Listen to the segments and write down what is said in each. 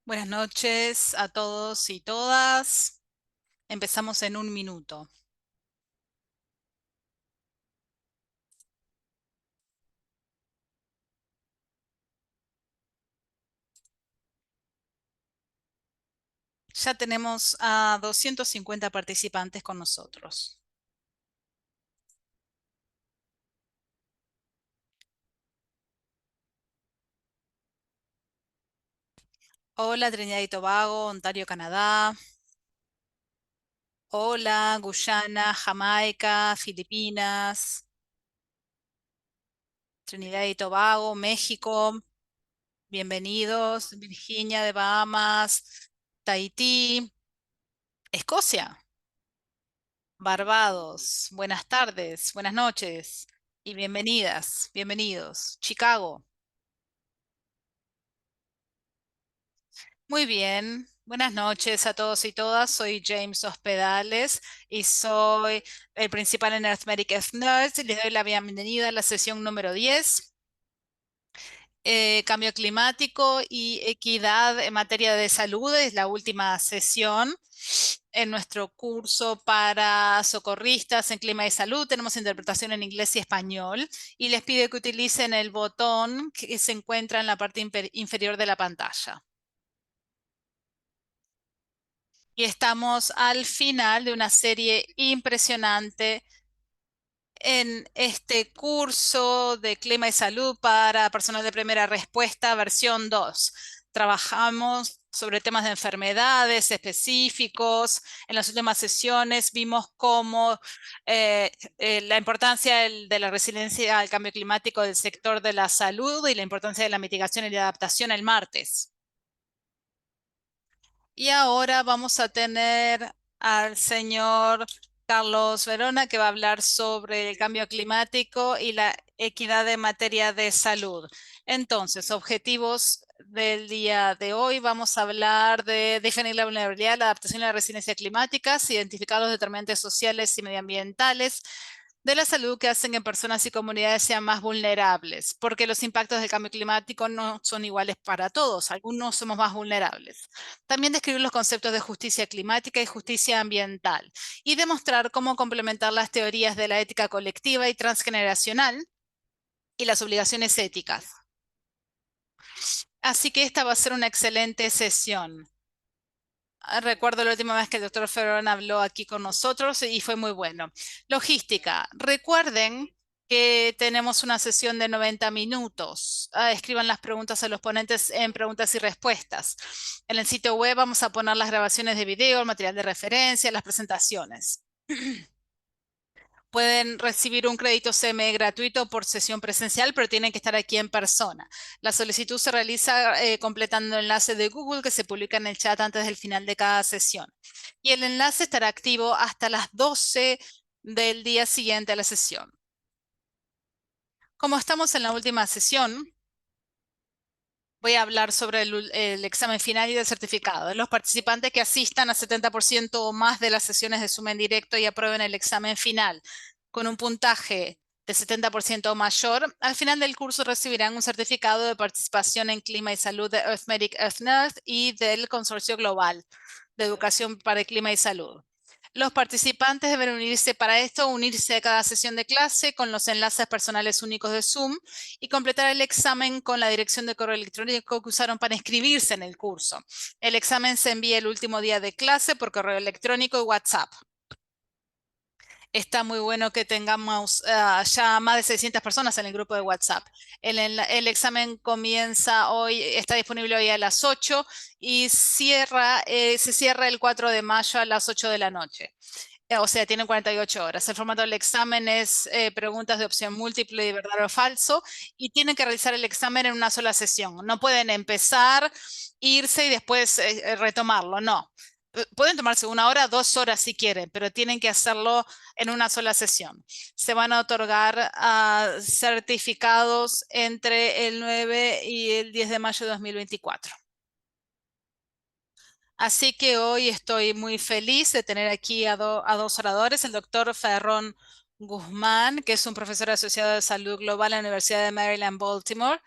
Buenas noches a todos y todas. Empezamos en un minuto. Ya tenemos a 250 participantes con nosotros. Hola, Trinidad y Tobago, Ontario, Canadá. Hola, Guyana, Jamaica, Filipinas, Trinidad y Tobago, México. Bienvenidos. Virginia de Bahamas, Tahití, Escocia, Barbados. Buenas tardes, buenas noches y bienvenidas, bienvenidos. Chicago. Muy bien, buenas noches a todos y todas. Soy James Hospedales y soy el principal en Arithmetic of Nerds. Les doy la bienvenida a la sesión número 10, cambio climático y equidad en materia de salud. Es la última sesión en nuestro curso para socorristas en clima y salud. Tenemos interpretación en inglés y español y les pido que utilicen el botón que se encuentra en la parte inferior de la pantalla. Y estamos al final de una serie impresionante en este curso de clima y salud para personal de primera respuesta, versión 2. Trabajamos sobre temas de enfermedades específicos. En las últimas sesiones vimos cómo la importancia de la resiliencia al cambio climático del sector de la salud y la importancia de la mitigación y la adaptación el martes. Y ahora vamos a tener al señor Carlos Verona, que va a hablar sobre el cambio climático y la equidad en materia de salud. Entonces, objetivos del día de hoy, vamos a hablar de definir la vulnerabilidad, la adaptación y la resiliencia climáticas, identificar los determinantes sociales y medioambientales de la salud que hacen que personas y comunidades sean más vulnerables, porque los impactos del cambio climático no son iguales para todos, algunos somos más vulnerables. También describir los conceptos de justicia climática y justicia ambiental y demostrar cómo complementar las teorías de la ética colectiva y transgeneracional y las obligaciones éticas. Así que esta va a ser una excelente sesión. Recuerdo la última vez que el doctor Ferron habló aquí con nosotros y fue muy bueno. Logística. Recuerden que tenemos una sesión de 90 minutos. Escriban las preguntas a los ponentes en preguntas y respuestas. En el sitio web vamos a poner las grabaciones de video, el material de referencia, las presentaciones. Pueden recibir un crédito CME gratuito por sesión presencial, pero tienen que estar aquí en persona. La solicitud se realiza completando el enlace de Google que se publica en el chat antes del final de cada sesión. Y el enlace estará activo hasta las 12 del día siguiente a la sesión. Como estamos en la última sesión, voy a hablar sobre el examen final y el certificado. Los participantes que asistan a 70% o más de las sesiones de Zoom en directo y aprueben el examen final con un puntaje de 70% o mayor, al final del curso recibirán un certificado de participación en clima y salud de Earthmetic EarthNet y del Consorcio Global de Educación para el Clima y Salud. Los participantes deben unirse para esto, unirse a cada sesión de clase con los enlaces personales únicos de Zoom y completar el examen con la dirección de correo electrónico que usaron para inscribirse en el curso. El examen se envía el último día de clase por correo electrónico y WhatsApp. Está muy bueno que tengamos ya más de 600 personas en el grupo de WhatsApp. El examen comienza hoy, está disponible hoy a las 8 y se cierra el 4 de mayo a las 8 de la noche. O sea, tienen 48 horas. El formato del examen es preguntas de opción múltiple y verdadero o falso y tienen que realizar el examen en una sola sesión. No pueden empezar, irse y después retomarlo, no. Pueden tomarse 1 hora, 2 horas si quieren, pero tienen que hacerlo en una sola sesión. Se van a otorgar certificados entre el 9 y el 10 de mayo de 2024. Así que hoy estoy muy feliz de tener aquí a dos oradores, el doctor Ferrón Guzmán, que es un profesor asociado de salud global en la Universidad de Maryland, Baltimore,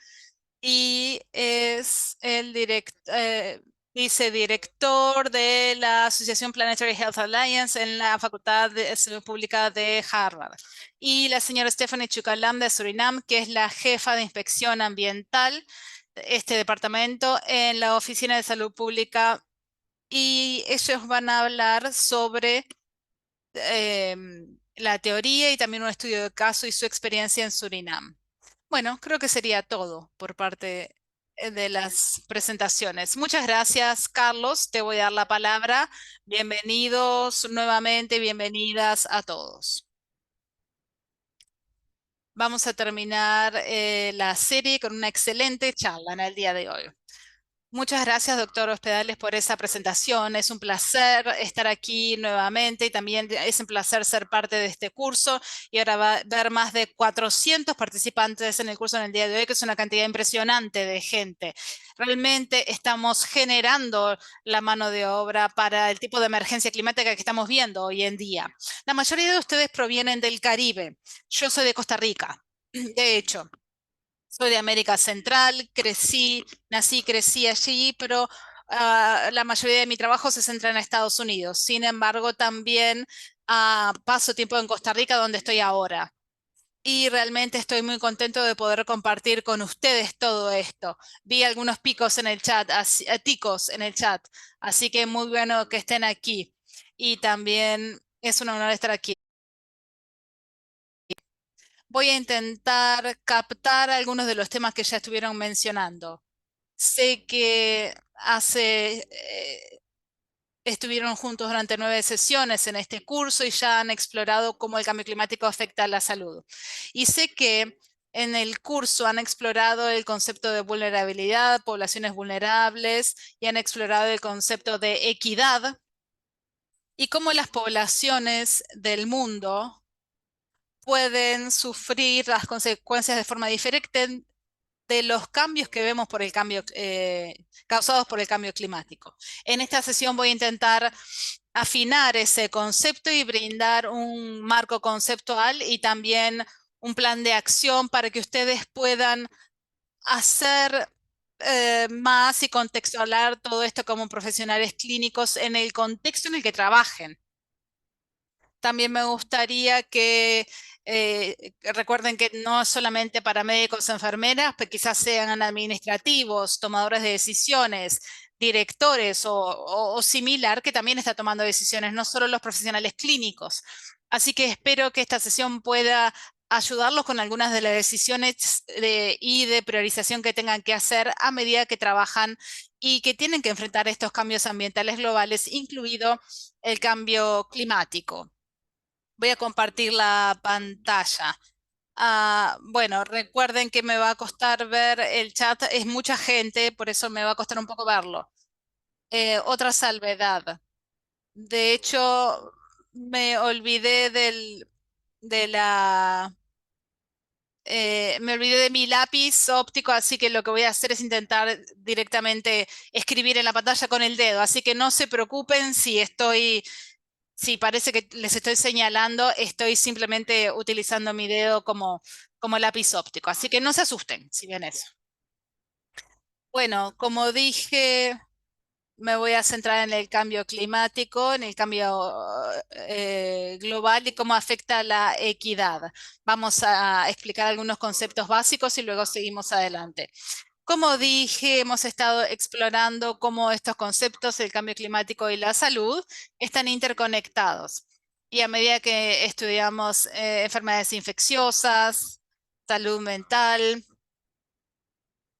y es el director, vicedirector de la Asociación Planetary Health Alliance en la Facultad de Salud Pública de Harvard. Y la señora Stephanie Chukalam de Surinam, que es la jefa de inspección ambiental de este departamento en la Oficina de Salud Pública. Y ellos van a hablar sobre la teoría y también un estudio de caso y su experiencia en Surinam. Bueno, creo que sería todo por parte de las presentaciones. Muchas gracias, Carlos. Te voy a dar la palabra. Bienvenidos nuevamente, bienvenidas a todos. Vamos a terminar la serie con una excelente charla en el día de hoy. Muchas gracias, doctor Hospedales, por esa presentación. Es un placer estar aquí nuevamente y también es un placer ser parte de este curso. Y ahora va a haber más de 400 participantes en el curso en el día de hoy, que es una cantidad impresionante de gente. Realmente estamos generando la mano de obra para el tipo de emergencia climática que estamos viendo hoy en día. La mayoría de ustedes provienen del Caribe. Yo soy de Costa Rica. De hecho, soy de América Central, nací, crecí allí, pero la mayoría de mi trabajo se centra en Estados Unidos. Sin embargo, también paso tiempo en Costa Rica, donde estoy ahora. Y realmente estoy muy contento de poder compartir con ustedes todo esto. Vi algunos picos en el chat, ticos en el chat, así que muy bueno que estén aquí. Y también es un honor estar aquí. Voy a intentar captar algunos de los temas que ya estuvieron mencionando. Sé que estuvieron juntos durante 9 sesiones en este curso y ya han explorado cómo el cambio climático afecta a la salud. Y sé que en el curso han explorado el concepto de vulnerabilidad, poblaciones vulnerables, y han explorado el concepto de equidad y cómo las poblaciones del mundo pueden sufrir las consecuencias de forma diferente de los cambios que vemos por el cambio, causados por el cambio climático. En esta sesión voy a intentar afinar ese concepto y brindar un marco conceptual y también un plan de acción para que ustedes puedan hacer más y contextualizar todo esto como profesionales clínicos en el contexto en el que trabajen. También me gustaría que recuerden que no solamente para médicos o enfermeras, pero quizás sean administrativos, tomadores de decisiones, directores o similar, que también está tomando decisiones, no solo los profesionales clínicos. Así que espero que esta sesión pueda ayudarlos con algunas de las decisiones y de priorización que tengan que hacer a medida que trabajan y que tienen que enfrentar estos cambios ambientales globales, incluido el cambio climático. Voy a compartir la pantalla. Bueno, recuerden que me va a costar ver el chat, es mucha gente, por eso me va a costar un poco verlo. Otra salvedad. De hecho, me olvidé me olvidé de mi lápiz óptico, así que lo que voy a hacer es intentar directamente escribir en la pantalla con el dedo. Así que no se preocupen si parece que les estoy señalando, estoy simplemente utilizando mi dedo como lápiz óptico. Así que no se asusten si ven eso. Bueno, como dije, me voy a centrar en el cambio climático, en el cambio global y cómo afecta la equidad. Vamos a explicar algunos conceptos básicos y luego seguimos adelante. Como dije, hemos estado explorando cómo estos conceptos, el cambio climático y la salud, están interconectados. Y a medida que estudiamos enfermedades infecciosas, salud mental,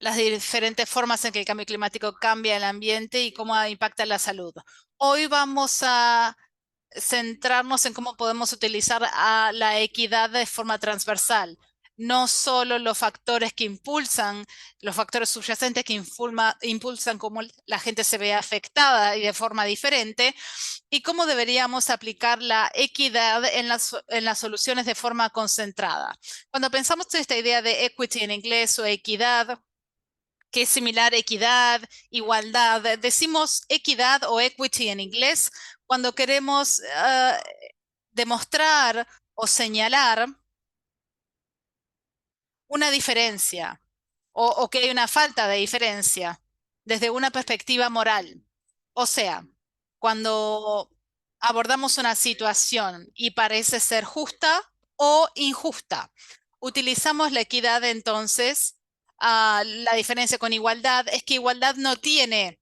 las diferentes formas en que el cambio climático cambia el ambiente y cómo impacta la salud. Hoy vamos a centrarnos en cómo podemos utilizar a la equidad de forma transversal. No solo los factores que impulsan, los factores subyacentes que impulsan cómo la gente se ve afectada y de forma diferente, y cómo deberíamos aplicar la equidad en las soluciones de forma concentrada. Cuando pensamos en esta idea de equity en inglés o equidad, que es similar a equidad, igualdad. Decimos equidad o equity en inglés cuando queremos demostrar o señalar una diferencia o que hay una falta de diferencia. desde una perspectiva moral. O sea, cuando abordamos una situación y parece ser justa o injusta, utilizamos la equidad entonces. La diferencia con igualdad es que igualdad no tiene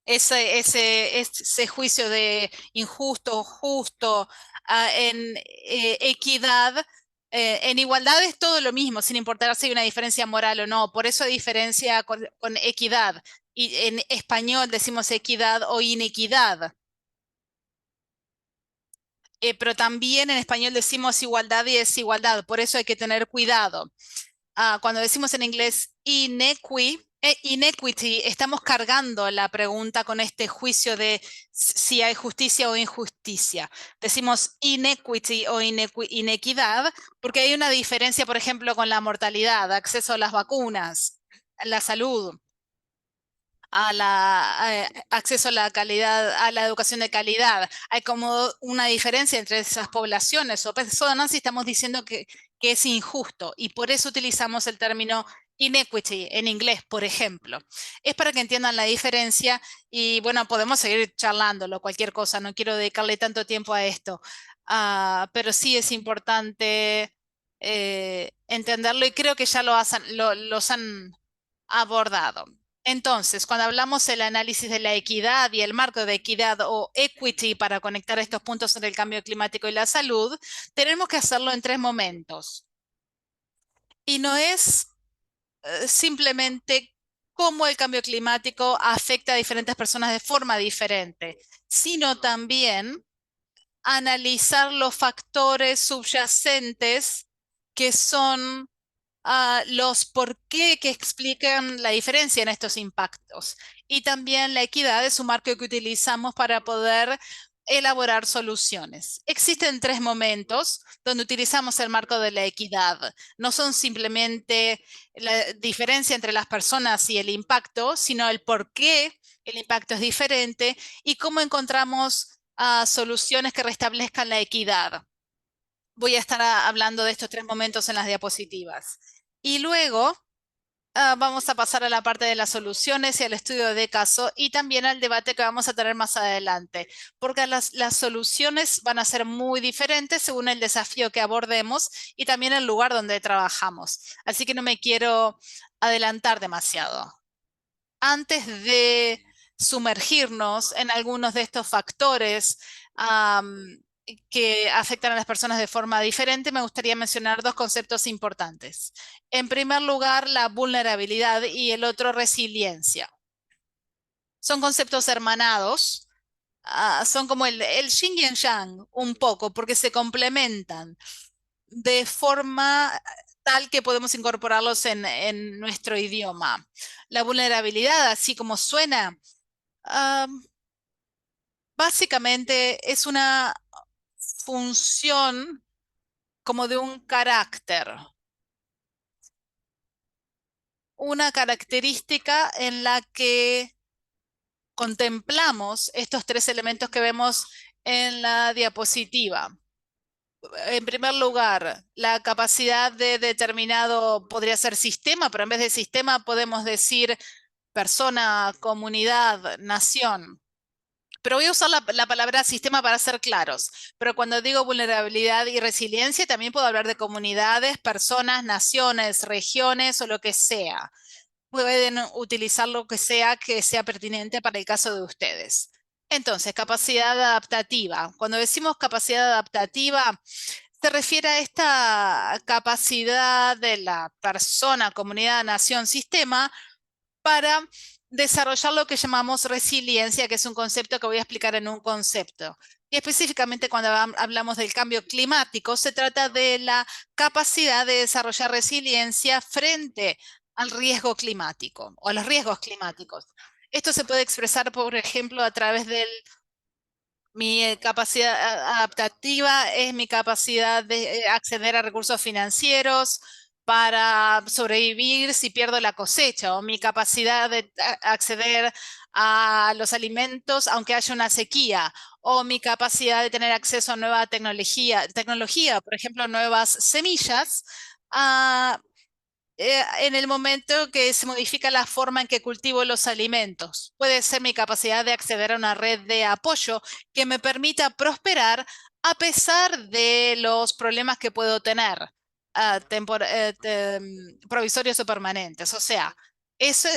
ese juicio de injusto, justo, equidad. En igualdad es todo lo mismo, sin importar si hay una diferencia moral o no. Por eso hay diferencia con equidad. Y en español decimos equidad o inequidad. Pero también en español decimos igualdad y desigualdad. Por eso hay que tener cuidado. Cuando decimos en inglés inequity, estamos cargando la pregunta con este juicio de si hay justicia o injusticia. Decimos inequity o inequidad porque hay una diferencia, por ejemplo, con la mortalidad, acceso a las vacunas, la salud, acceso a la calidad, a la educación de calidad. Hay como una diferencia entre esas poblaciones o personas y estamos diciendo que es injusto y por eso utilizamos el término inequity en inglés, por ejemplo. Es para que entiendan la diferencia y bueno, podemos seguir charlándolo, cualquier cosa, no quiero dedicarle tanto tiempo a esto. Pero sí es importante entenderlo y creo que ya los han abordado. Entonces, cuando hablamos del análisis de la equidad y el marco de equidad o equity para conectar estos puntos entre el cambio climático y la salud, tenemos que hacerlo en tres momentos. Y no es simplemente cómo el cambio climático afecta a diferentes personas de forma diferente, sino también analizar los factores subyacentes que son los por qué que explican la diferencia en estos impactos. Y también la equidad es un marco que utilizamos para poder elaborar soluciones. Existen tres momentos donde utilizamos el marco de la equidad. No son simplemente la diferencia entre las personas y el impacto, sino el por qué el impacto es diferente y cómo encontramos soluciones que restablezcan la equidad. Voy a estar hablando de estos tres momentos en las diapositivas. Y luego vamos a pasar a la parte de las soluciones y al estudio de caso y también al debate que vamos a tener más adelante, porque las soluciones van a ser muy diferentes según el desafío que abordemos y también el lugar donde trabajamos. Así que no me quiero adelantar demasiado. Antes de sumergirnos en algunos de estos factores que afectan a las personas de forma diferente, me gustaría mencionar dos conceptos importantes. En primer lugar, la vulnerabilidad y el otro, resiliencia. Son conceptos hermanados, son como el yin y el yang, un poco, porque se complementan de forma tal que podemos incorporarlos en nuestro idioma. La vulnerabilidad, así como suena, ah, básicamente es una función como de un carácter, una característica en la que contemplamos estos tres elementos que vemos en la diapositiva. En primer lugar, la capacidad de determinado, podría ser sistema, pero en vez de sistema podemos decir persona, comunidad, nación. Pero voy a usar la palabra sistema para ser claros. Pero cuando digo vulnerabilidad y resiliencia, también puedo hablar de comunidades, personas, naciones, regiones o lo que sea. Pueden utilizar lo que sea pertinente para el caso de ustedes. Entonces, capacidad adaptativa. Cuando decimos capacidad adaptativa, se refiere a esta capacidad de la persona, comunidad, nación, sistema para desarrollar lo que llamamos resiliencia, que es un concepto que voy a explicar en un concepto. Y específicamente cuando hablamos del cambio climático, se trata de la capacidad de desarrollar resiliencia frente al riesgo climático o a los riesgos climáticos. Esto se puede expresar, por ejemplo, a través de mi capacidad adaptativa, es mi capacidad de acceder a recursos financieros para sobrevivir si pierdo la cosecha, o mi capacidad de acceder a los alimentos aunque haya una sequía, o mi capacidad de tener acceso a nueva tecnología, por ejemplo, nuevas semillas, en el momento que se modifica la forma en que cultivo los alimentos. Puede ser mi capacidad de acceder a una red de apoyo que me permita prosperar a pesar de los problemas que puedo tener, provisorios o permanentes. O sea, eso,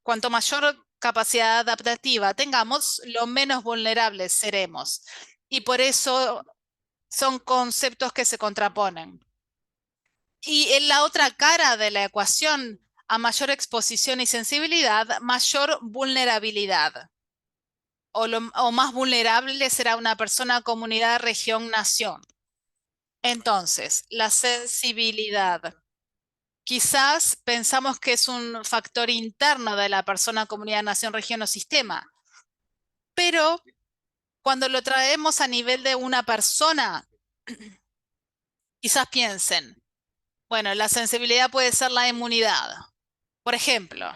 cuanto mayor capacidad adaptativa tengamos, lo menos vulnerables seremos. Y por eso son conceptos que se contraponen. Y en la otra cara de la ecuación, a mayor exposición y sensibilidad, mayor vulnerabilidad. O más vulnerable será una persona, comunidad, región, nación. Entonces, la sensibilidad. Quizás pensamos que es un factor interno de la persona, comunidad, nación, región o sistema, pero cuando lo traemos a nivel de una persona, quizás piensen, bueno, la sensibilidad puede ser la inmunidad. Por ejemplo,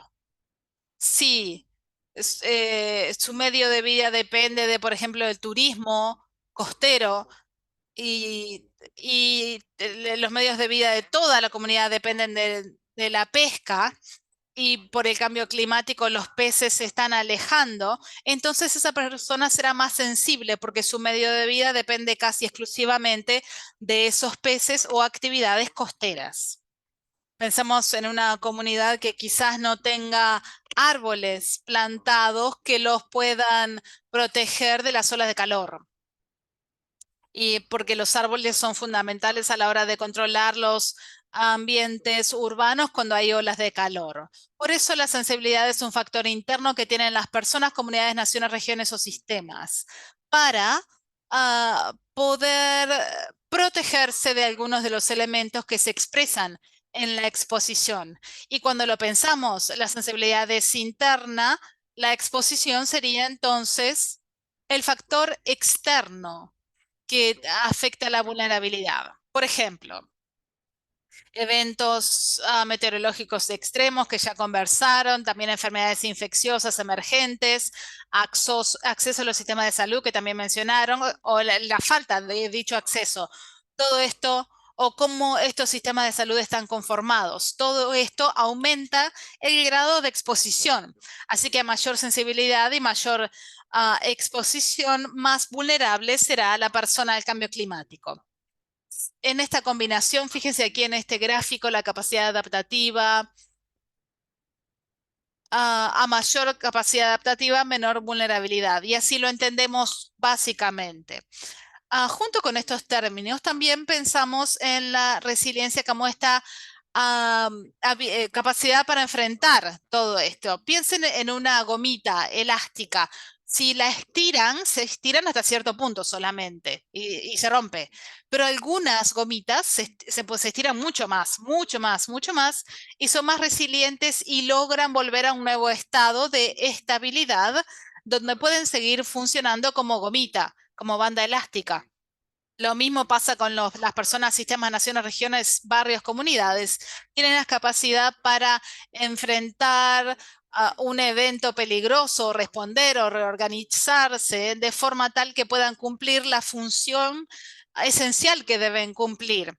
sí, su medio de vida depende de, por ejemplo, del turismo costero y los medios de vida de toda la comunidad dependen de la pesca y por el cambio climático los peces se están alejando, entonces esa persona será más sensible porque su medio de vida depende casi exclusivamente de esos peces o actividades costeras. Pensemos en una comunidad que quizás no tenga árboles plantados que los puedan proteger de las olas de calor. Y porque los árboles son fundamentales a la hora de controlar los ambientes urbanos cuando hay olas de calor. Por eso la sensibilidad es un factor interno que tienen las personas, comunidades, naciones, regiones o sistemas para poder protegerse de algunos de los elementos que se expresan en la exposición. Y cuando lo pensamos, la sensibilidad es interna, la exposición sería entonces el factor externo que afecta la vulnerabilidad. Por ejemplo, eventos meteorológicos extremos que ya conversaron, también enfermedades infecciosas emergentes, acceso a los sistemas de salud que también mencionaron, o la falta de dicho acceso. Todo esto o cómo estos sistemas de salud están conformados. Todo esto aumenta el grado de exposición. Así que a mayor sensibilidad y mayor exposición, más vulnerable será la persona al cambio climático. En esta combinación, fíjense aquí en este gráfico, la capacidad adaptativa, a mayor capacidad adaptativa, menor vulnerabilidad. Y así lo entendemos básicamente. Junto con estos términos, también pensamos en la resiliencia como esta capacidad para enfrentar todo esto. Piensen en una gomita elástica. Si la estiran, se estiran hasta cierto punto solamente y se rompe. Pero algunas gomitas pues, se estiran mucho más, mucho más, mucho más y son más resilientes y logran volver a un nuevo estado de estabilidad donde pueden seguir funcionando como gomita, como banda elástica. Lo mismo pasa con las personas, sistemas, naciones, regiones, barrios, comunidades. Tienen la capacidad para enfrentar un evento peligroso, responder o reorganizarse de forma tal que puedan cumplir la función esencial que deben cumplir.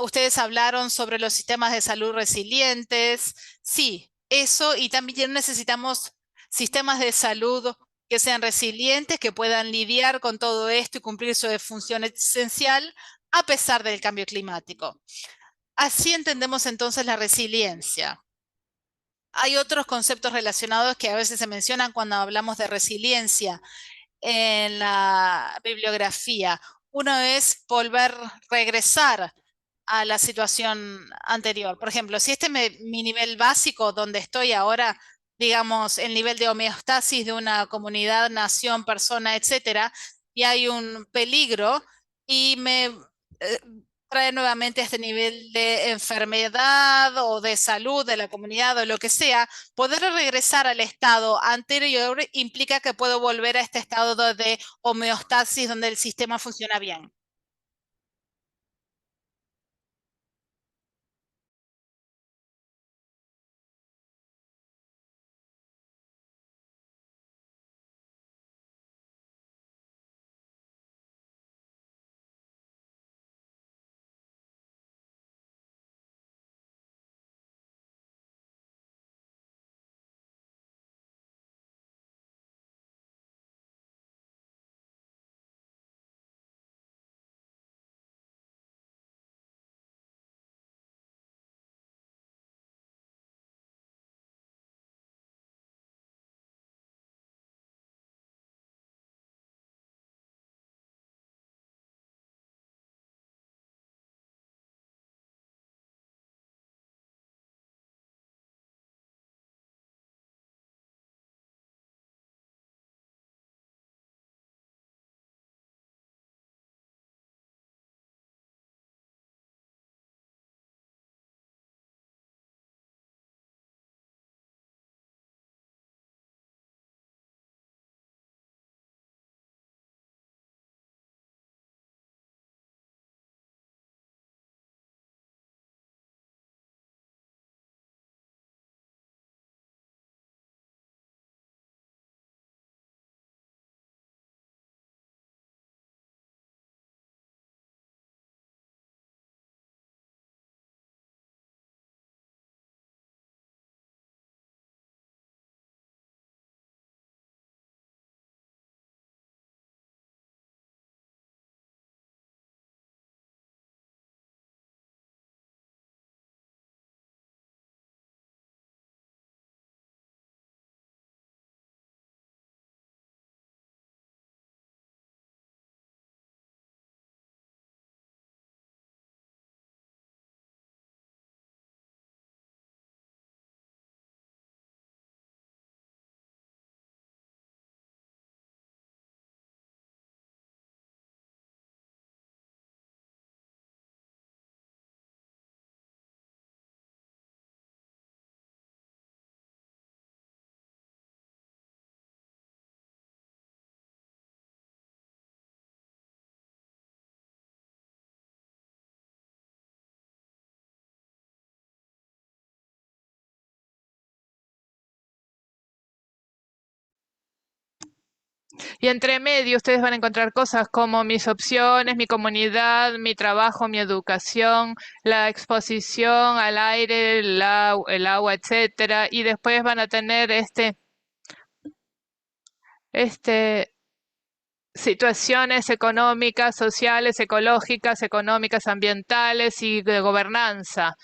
Ustedes hablaron sobre los sistemas de salud resilientes. Sí, eso y también necesitamos sistemas de salud que sean resilientes, que puedan lidiar con todo esto y cumplir su función esencial a pesar del cambio climático. Así entendemos entonces la resiliencia. Hay otros conceptos relacionados que a veces se mencionan cuando hablamos de resiliencia en la bibliografía. Uno es regresar a la situación anterior. Por ejemplo, si mi nivel básico donde estoy ahora, digamos, el nivel de homeostasis de una comunidad, nación, persona, etcétera, y hay un peligro y me eh, trae nuevamente a este nivel de enfermedad o de salud de la comunidad o lo que sea, poder regresar al estado anterior implica que puedo volver a este estado de homeostasis donde el sistema funciona bien. Y entre medio ustedes van a encontrar cosas como mis opciones, mi comunidad, mi trabajo, mi educación, la exposición al aire, el agua, etcétera. Y después van a tener este situaciones económicas, sociales, ecológicas, económicas, ambientales y de gobernanza.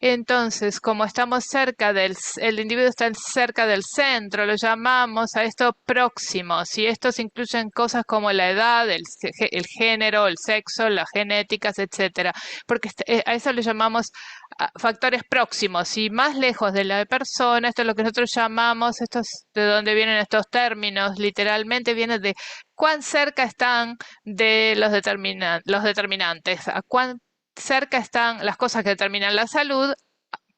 Entonces, como estamos cerca el individuo está cerca del centro, lo llamamos a esto próximos, y estos incluyen cosas como la edad, el género, el sexo, las genéticas, etcétera, porque a eso le llamamos factores próximos y más lejos de la persona. Esto es lo que nosotros llamamos, de dónde vienen estos términos, literalmente viene de cuán cerca están de los determinantes, a cuán cerca están las cosas que determinan la salud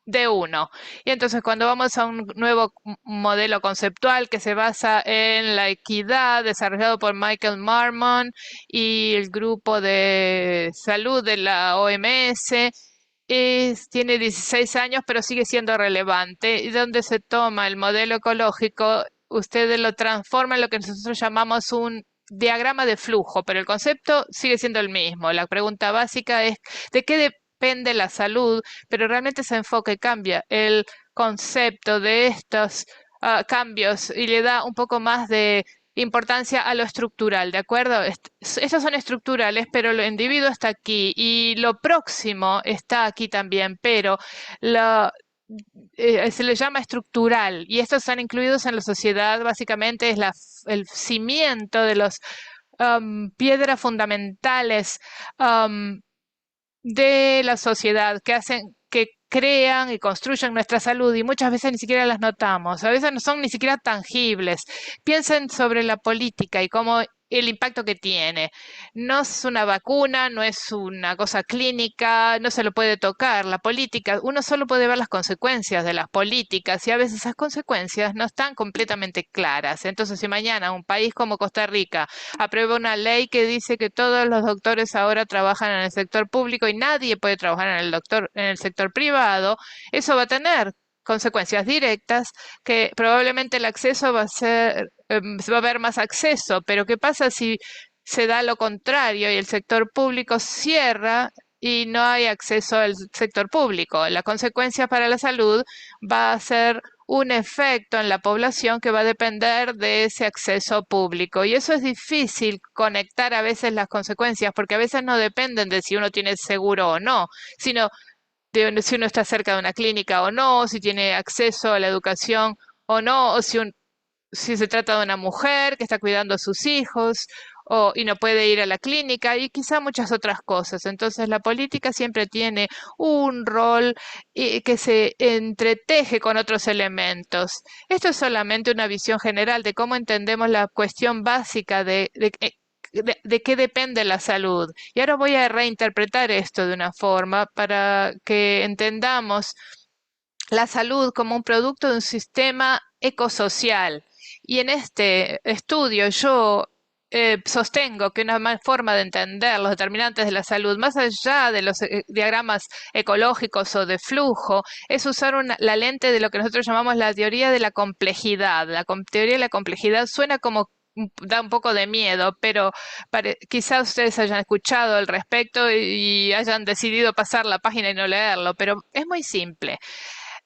de uno. Y entonces cuando vamos a un nuevo modelo conceptual que se basa en la equidad desarrollado por Michael Marmon y el grupo de salud de la OMS, tiene 16 años, pero sigue siendo relevante. Y donde se toma el modelo ecológico, ustedes lo transforman en lo que nosotros llamamos un diagrama de flujo, pero el concepto sigue siendo el mismo. La pregunta básica es, ¿de qué depende la salud? Pero realmente se enfoca y cambia el concepto de estos cambios y le da un poco más de importancia a lo estructural, ¿de acuerdo? Estos son estructurales, pero lo individuo está aquí y lo próximo está aquí también, pero lo, se le llama estructural y estos están incluidos en la sociedad, básicamente es el cimiento de los piedras fundamentales um, de la sociedad que hacen, que crean y construyen nuestra salud y muchas veces ni siquiera las notamos, a veces no son ni siquiera tangibles. Piensen sobre la política y cómo el impacto que tiene. No es una vacuna, no es una cosa clínica, no se lo puede tocar. La política, uno solo puede ver las consecuencias de las políticas y a veces esas consecuencias no están completamente claras. Entonces, si mañana un país como Costa Rica aprueba una ley que dice que todos los doctores ahora trabajan en el sector público y nadie puede trabajar en el sector privado, eso va a tener consecuencias directas que probablemente el acceso va a ser, se va a haber más acceso, pero ¿qué pasa si se da lo contrario y el sector público cierra y no hay acceso al sector público? La consecuencia para la salud va a ser un efecto en la población que va a depender de ese acceso público. Y eso es difícil conectar a veces las consecuencias, porque a veces no dependen de si uno tiene seguro o no, sino de si uno está cerca de una clínica o no, si tiene acceso a la educación o no, o si se trata de una mujer que está cuidando a sus hijos y no puede ir a la clínica y quizá muchas otras cosas. Entonces la política siempre tiene un rol que se entreteje con otros elementos. Esto es solamente una visión general de cómo entendemos la cuestión básica de qué depende la salud. Y ahora voy a reinterpretar esto de una forma para que entendamos la salud como un producto de un sistema ecosocial. Y en este estudio yo sostengo que una forma de entender los determinantes de la salud, más allá de los diagramas ecológicos o de flujo, es usar la lente de lo que nosotros llamamos la teoría de la complejidad. Teoría de la complejidad suena como da un poco de miedo, pero quizás ustedes hayan escuchado al respecto y hayan decidido pasar la página y no leerlo, pero es muy simple.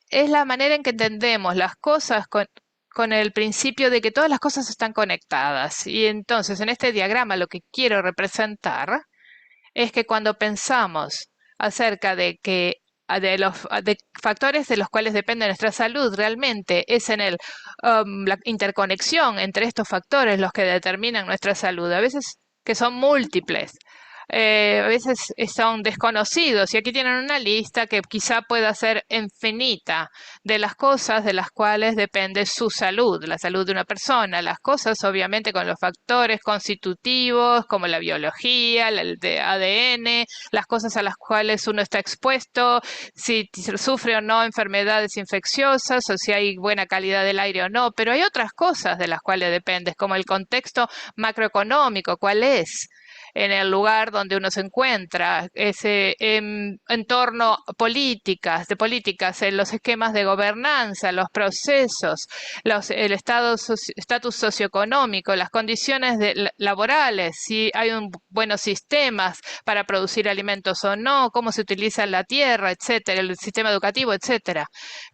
Es la manera en que entendemos las cosas con el principio de que todas las cosas están conectadas. Y entonces, en este diagrama lo que quiero representar es que cuando pensamos acerca de que de factores de los cuales depende nuestra salud, realmente es en la interconexión entre estos factores los que determinan nuestra salud, a veces que son múltiples. A veces son desconocidos y aquí tienen una lista que quizá pueda ser infinita de las cosas de las cuales depende su salud, la salud de una persona. Las cosas, obviamente, con los factores constitutivos, como la biología, el de ADN, las cosas a las cuales uno está expuesto, si sufre o no enfermedades infecciosas o si hay buena calidad del aire o no. Pero hay otras cosas de las cuales dependes, como el contexto macroeconómico, cuál es. en el lugar donde uno se encuentra, ese entorno políticas, de políticas, en los esquemas de gobernanza, los procesos, el estatus socioeconómico, las condiciones laborales, si hay buenos sistemas para producir alimentos o no, cómo se utiliza la tierra, etcétera, el sistema educativo, etcétera.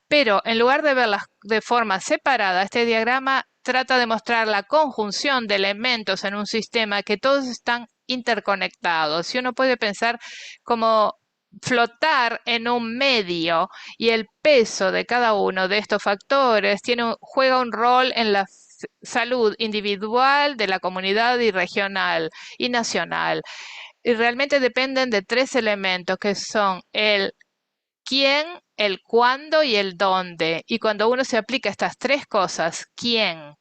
Pero en lugar de verlas de forma separada, este diagrama trata de mostrar la conjunción de elementos en un sistema que todos están interconectados. Y uno puede pensar como flotar en un medio y el peso de cada uno de estos factores juega un rol en la salud individual, de la comunidad y regional y nacional. Y realmente dependen de tres elementos que son el quién, el cuándo y el dónde. Y cuando uno se aplica estas tres cosas, quién,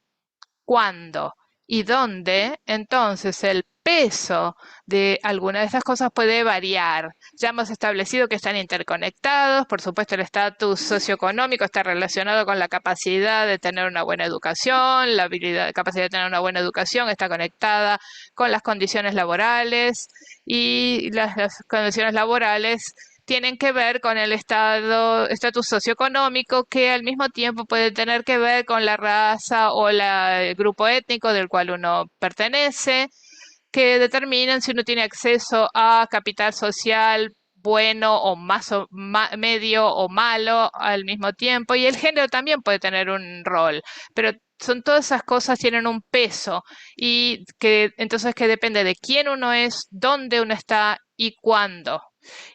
cuándo y dónde, entonces el peso de alguna de estas cosas puede variar. Ya hemos establecido que están interconectados, por supuesto el estatus socioeconómico está relacionado con la capacidad de tener una buena educación, la capacidad de tener una buena educación está conectada con las condiciones laborales y las condiciones laborales tienen que ver con el estatus socioeconómico que al mismo tiempo puede tener que ver con la raza o el grupo étnico del cual uno pertenece, que determinan si uno tiene acceso a capital social bueno o medio o malo al mismo tiempo. Y el género también puede tener un rol, pero todas esas cosas tienen un peso y que entonces que depende de quién uno es, dónde uno está y cuándo.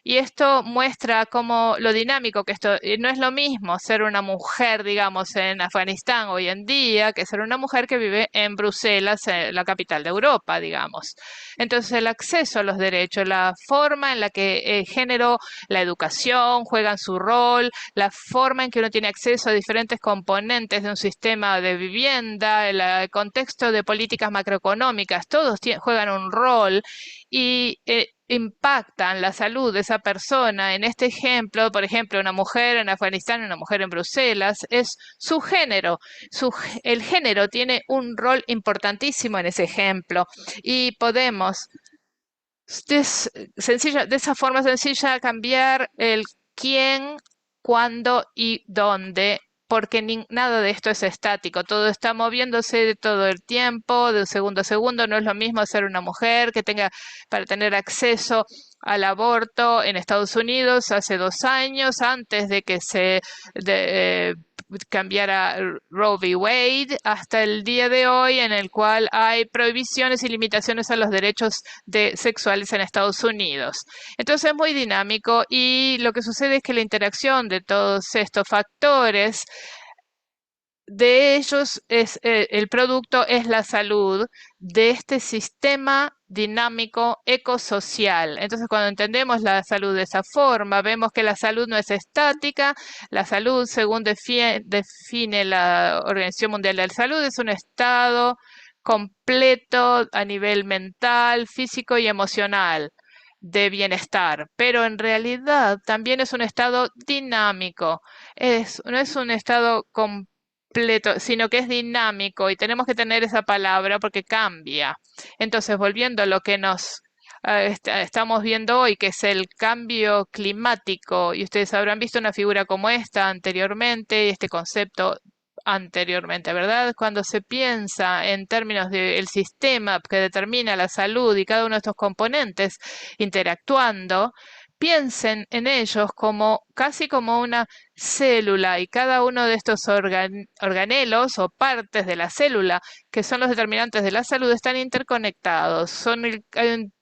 Y esto muestra cómo lo dinámico que esto no es lo mismo ser una mujer, digamos, en Afganistán hoy en día que ser una mujer que vive en Bruselas, la capital de Europa, digamos. Entonces, el acceso a los derechos, la forma en la que el género, la educación juegan su rol, la forma en que uno tiene acceso a diferentes componentes de un sistema de vivienda, el contexto de políticas macroeconómicas, todos juegan un rol y impactan la salud de esa persona. En este ejemplo, por ejemplo, una mujer en Afganistán y una mujer en Bruselas, es su género. El género tiene un rol importantísimo en ese ejemplo y podemos de esa forma sencilla cambiar el quién, cuándo y dónde, porque nada de esto es estático, todo está moviéndose todo el tiempo, de segundo a segundo, no es lo mismo ser una mujer que tenga para tener acceso al aborto en Estados Unidos hace 2 años, antes de que cambiara Roe v. Wade, hasta el día de hoy en el cual hay prohibiciones y limitaciones a los derechos sexuales en Estados Unidos. Entonces es muy dinámico y lo que sucede es que la interacción de todos estos factores de ellos el producto es la salud de este sistema dinámico ecosocial. Entonces, cuando entendemos la salud de esa forma, vemos que la salud no es estática. La salud, según define la Organización Mundial de la Salud, es un estado completo a nivel mental, físico y emocional de bienestar, pero en realidad también es un estado dinámico. No es un estado completo, sino que es dinámico y tenemos que tener esa palabra porque cambia. Entonces, volviendo a lo que nos estamos viendo hoy, que es el cambio climático, y ustedes habrán visto una figura como esta anteriormente, este concepto anteriormente, ¿verdad? Cuando se piensa en términos del sistema que determina la salud y cada uno de estos componentes interactuando, piensen en ellos como casi como una célula y cada uno de estos organelos o partes de la célula que son los determinantes de la salud están interconectados. Hay un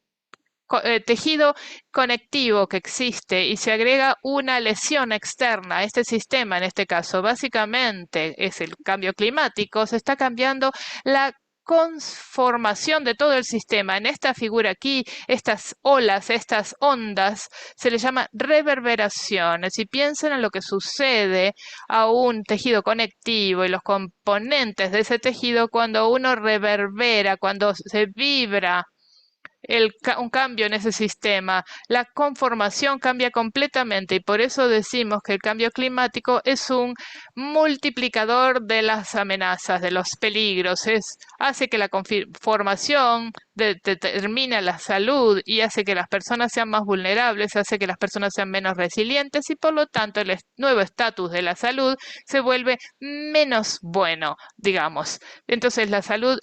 tejido conectivo que existe y se agrega una lesión externa a este sistema, en este caso básicamente es el cambio climático, se está cambiando la conformación de todo el sistema. En esta figura aquí, estas olas, estas ondas, se les llama reverberaciones. Y piensen en lo que sucede a un tejido conectivo y los componentes de ese tejido cuando uno reverbera, cuando se vibra un cambio en ese sistema. La conformación cambia completamente y por eso decimos que el cambio climático es un multiplicador de las amenazas, de los peligros. Hace que la conformación determine la salud y hace que las personas sean más vulnerables, hace que las personas sean menos resilientes y por lo tanto el nuevo estatus de la salud se vuelve menos bueno, digamos. Entonces la salud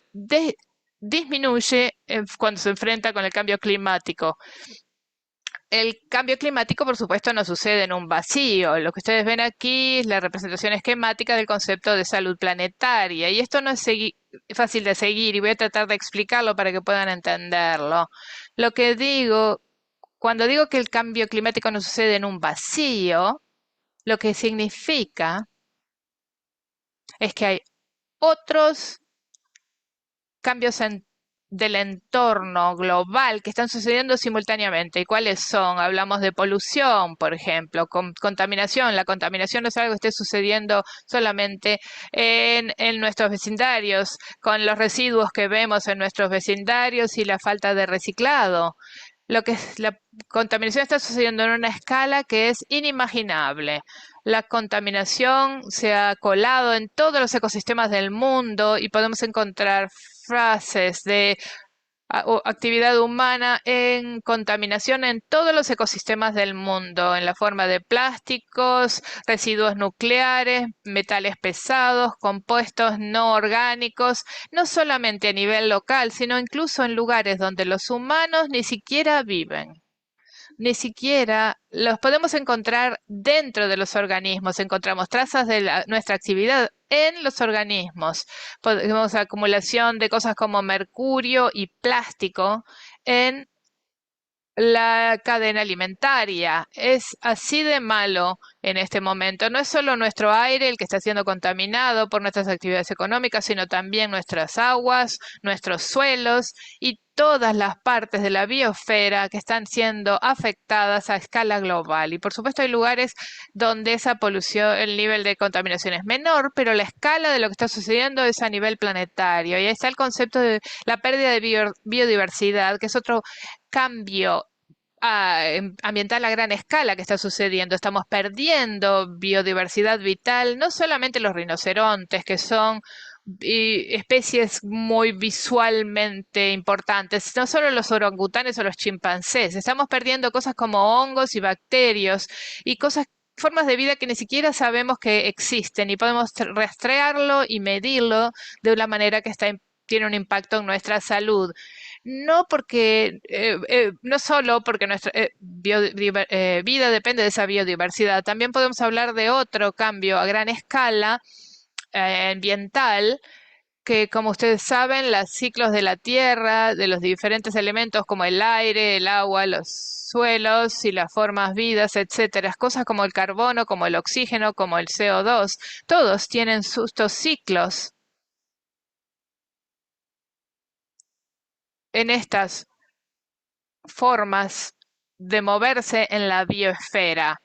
disminuye cuando se enfrenta con el cambio climático. El cambio climático, por supuesto, no sucede en un vacío. Lo que ustedes ven aquí es la representación esquemática del concepto de salud planetaria. Y esto no es fácil de seguir y voy a tratar de explicarlo para que puedan entenderlo. Lo que digo, cuando digo que el cambio climático no sucede en un vacío, lo que significa es que hay otros cambios del entorno global que están sucediendo simultáneamente. ¿Y cuáles son? Hablamos de polución, por ejemplo, contaminación. La contaminación no es algo que esté sucediendo solamente en nuestros vecindarios, con los residuos que vemos en nuestros vecindarios y la falta de reciclado. La contaminación está sucediendo en una escala que es inimaginable. La contaminación se ha colado en todos los ecosistemas del mundo y podemos encontrar frases de o actividad humana en contaminación en todos los ecosistemas del mundo, en la forma de plásticos, residuos nucleares, metales pesados, compuestos no orgánicos, no solamente a nivel local, sino incluso en lugares donde los humanos ni siquiera viven. Ni siquiera los podemos encontrar dentro de los organismos. Encontramos trazas de nuestra actividad en los organismos. Podemos acumulación de cosas como mercurio y plástico en la cadena alimentaria. Es así de malo en este momento. No es solo nuestro aire el que está siendo contaminado por nuestras actividades económicas, sino también nuestras aguas, nuestros suelos y todas las partes de la biosfera que están siendo afectadas a escala global. Y por supuesto hay lugares donde esa polución, el nivel de contaminación es menor, pero la escala de lo que está sucediendo es a nivel planetario. Y ahí está el concepto de la pérdida de biodiversidad, que es otro cambio ambiental a gran escala que está sucediendo. Estamos perdiendo biodiversidad vital, no solamente los rinocerontes, que son especies muy visualmente importantes, no solo los orangutanes o los chimpancés. Estamos perdiendo cosas como hongos y bacterios y formas de vida que ni siquiera sabemos que existen y podemos rastrearlo y medirlo de una manera que tiene un impacto en nuestra salud. No solo porque nuestra vida depende de esa biodiversidad, también podemos hablar de otro cambio a gran escala ambiental, que como ustedes saben, los ciclos de la Tierra, de los diferentes elementos como el aire, el agua, los suelos y las formas vivas, etcétera, cosas como el carbono, como el oxígeno, como el CO2, todos tienen estos ciclos en estas formas de moverse en la biosfera.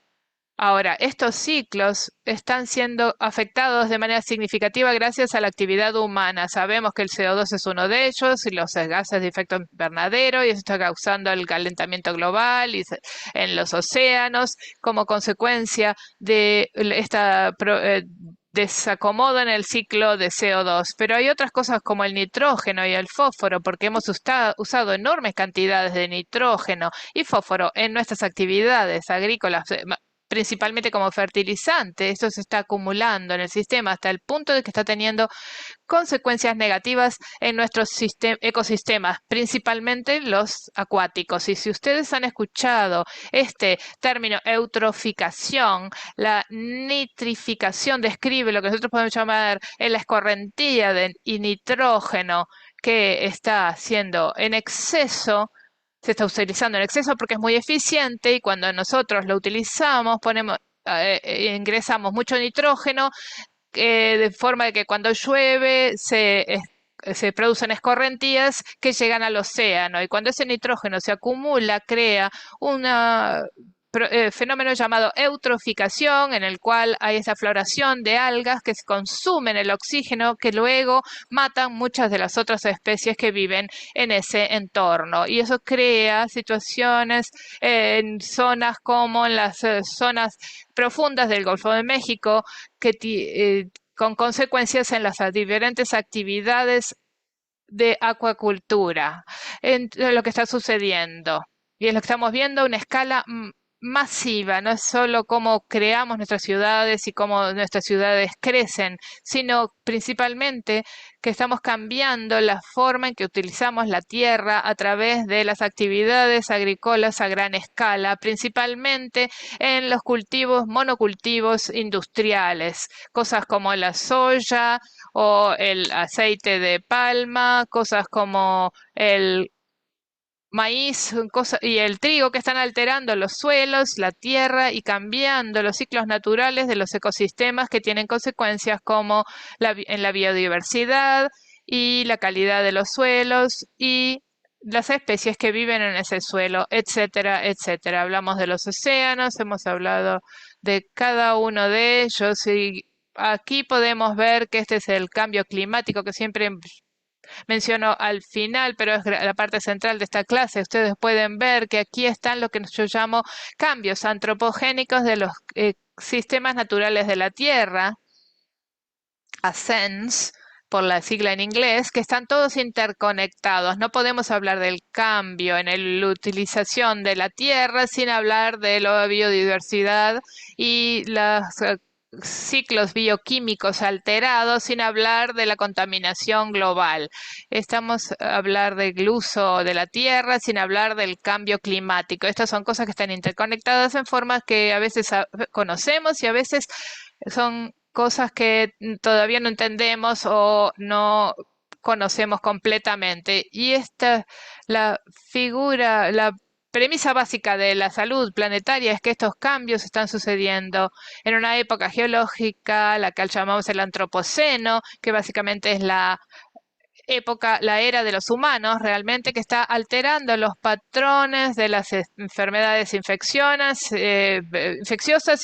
Ahora, estos ciclos están siendo afectados de manera significativa gracias a la actividad humana. Sabemos que el CO2 es uno de ellos y los gases de efecto invernadero y eso está causando el calentamiento global en los océanos como consecuencia de esta desacomodo en el ciclo de CO2. Pero hay otras cosas como el nitrógeno y el fósforo, porque hemos usado enormes cantidades de nitrógeno y fósforo en nuestras actividades agrícolas, principalmente como fertilizante. Esto se está acumulando en el sistema hasta el punto de que está teniendo consecuencias negativas en nuestros ecosistemas, principalmente los acuáticos. Y si ustedes han escuchado este término eutroficación, la nitrificación describe lo que nosotros podemos llamar la escorrentía de nitrógeno que está siendo en exceso, se está utilizando en exceso porque es muy eficiente y cuando nosotros lo utilizamos ingresamos mucho nitrógeno de forma de que cuando llueve se producen escorrentías que llegan al océano y cuando ese nitrógeno se acumula crea una fenómeno llamado eutroficación, en el cual hay esa floración de algas que consumen el oxígeno que luego matan muchas de las otras especies que viven en ese entorno. Y eso crea situaciones en zonas como en las zonas profundas del Golfo de México con consecuencias en las diferentes actividades de acuacultura, en lo que está sucediendo. Y es lo que estamos viendo a una escala masiva, no es solo cómo creamos nuestras ciudades y cómo nuestras ciudades crecen, sino principalmente que estamos cambiando la forma en que utilizamos la tierra a través de las actividades agrícolas a gran escala, principalmente en los cultivos, monocultivos industriales, cosas como la soya o el aceite de palma, cosas como el maíz y el trigo, que están alterando los suelos, la tierra y cambiando los ciclos naturales de los ecosistemas, que tienen consecuencias como en la biodiversidad y la calidad de los suelos y las especies que viven en ese suelo, etcétera, etcétera. Hablamos de los océanos, hemos hablado de cada uno de ellos y aquí podemos ver que este es el cambio climático que siempre menciono al final, pero es la parte central de esta clase. Ustedes pueden ver que aquí están lo que yo llamo cambios antropogénicos de los sistemas naturales de la Tierra, ascens, por la sigla en inglés, que están todos interconectados. No podemos hablar del cambio en la utilización de la tierra sin hablar de la biodiversidad y las ciclos bioquímicos alterados, sin hablar de la contaminación global. Estamos a hablar del uso de la tierra sin hablar del cambio climático. Estas son cosas que están interconectadas en formas que a veces conocemos y a veces son cosas que todavía no entendemos o no conocemos completamente. Y la figura, la premisa básica de la salud planetaria es que estos cambios están sucediendo en una época geológica, la que llamamos el antropoceno, que básicamente es la época, la era de los humanos, realmente que está alterando los patrones de las enfermedades infecciosas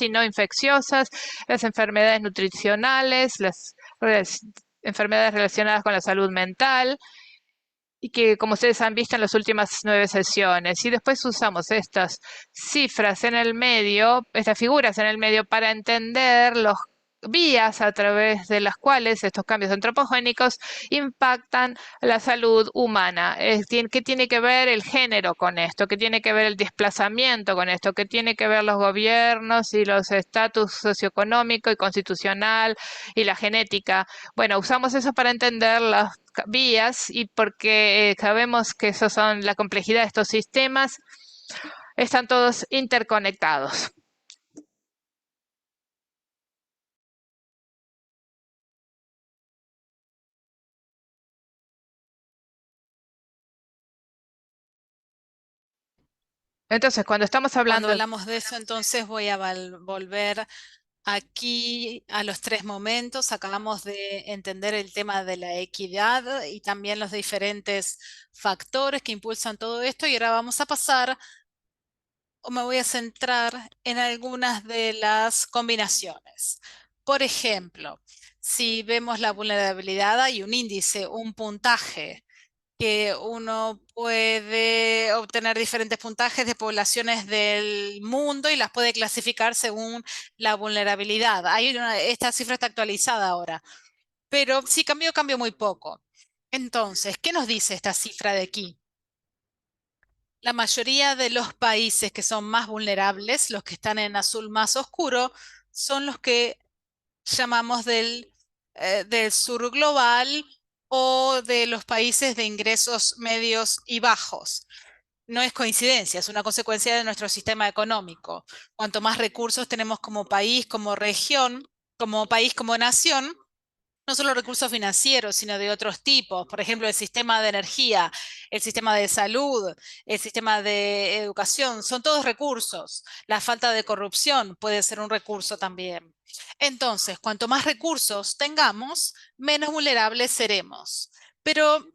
y no infecciosas, las enfermedades nutricionales, las enfermedades relacionadas con la salud mental y que, como ustedes han visto en las últimas 9 sesiones, y después usamos estas cifras en el medio, estas figuras en el medio para entender los vías a través de las cuales estos cambios antropogénicos impactan la salud humana. ¿Qué tiene que ver el género con esto? ¿Qué tiene que ver el desplazamiento con esto? ¿Qué tiene que ver los gobiernos y los estatus socioeconómico y constitucional y la genética? Bueno, usamos eso para entender las vías y porque sabemos que eso son la complejidad de estos sistemas, están todos interconectados. Entonces, cuando estamos Cuando hablando, hablamos de eso, entonces voy a volver aquí a los tres momentos. Acabamos de entender el tema de la equidad y también los diferentes factores que impulsan todo esto. Y ahora vamos a pasar, o me voy a centrar en algunas de las combinaciones. Por ejemplo, si vemos la vulnerabilidad, hay un índice, un puntaje que uno puede obtener diferentes puntajes de poblaciones del mundo y las puede clasificar según la vulnerabilidad. Esta cifra está actualizada ahora, pero sí cambió muy poco. Entonces, ¿qué nos dice esta cifra de aquí? La mayoría de los países que son más vulnerables, los que están en azul más oscuro, son los que llamamos del sur global o de los países de ingresos medios y bajos. No es coincidencia, es una consecuencia de nuestro sistema económico. Cuanto más recursos tenemos como país, como región, como país, como nación, no solo recursos financieros, sino de otros tipos. Por ejemplo, el sistema de energía, el sistema de salud, el sistema de educación, son todos recursos. La falta de corrupción puede ser un recurso también. Entonces, cuanto más recursos tengamos, menos vulnerables seremos. Pero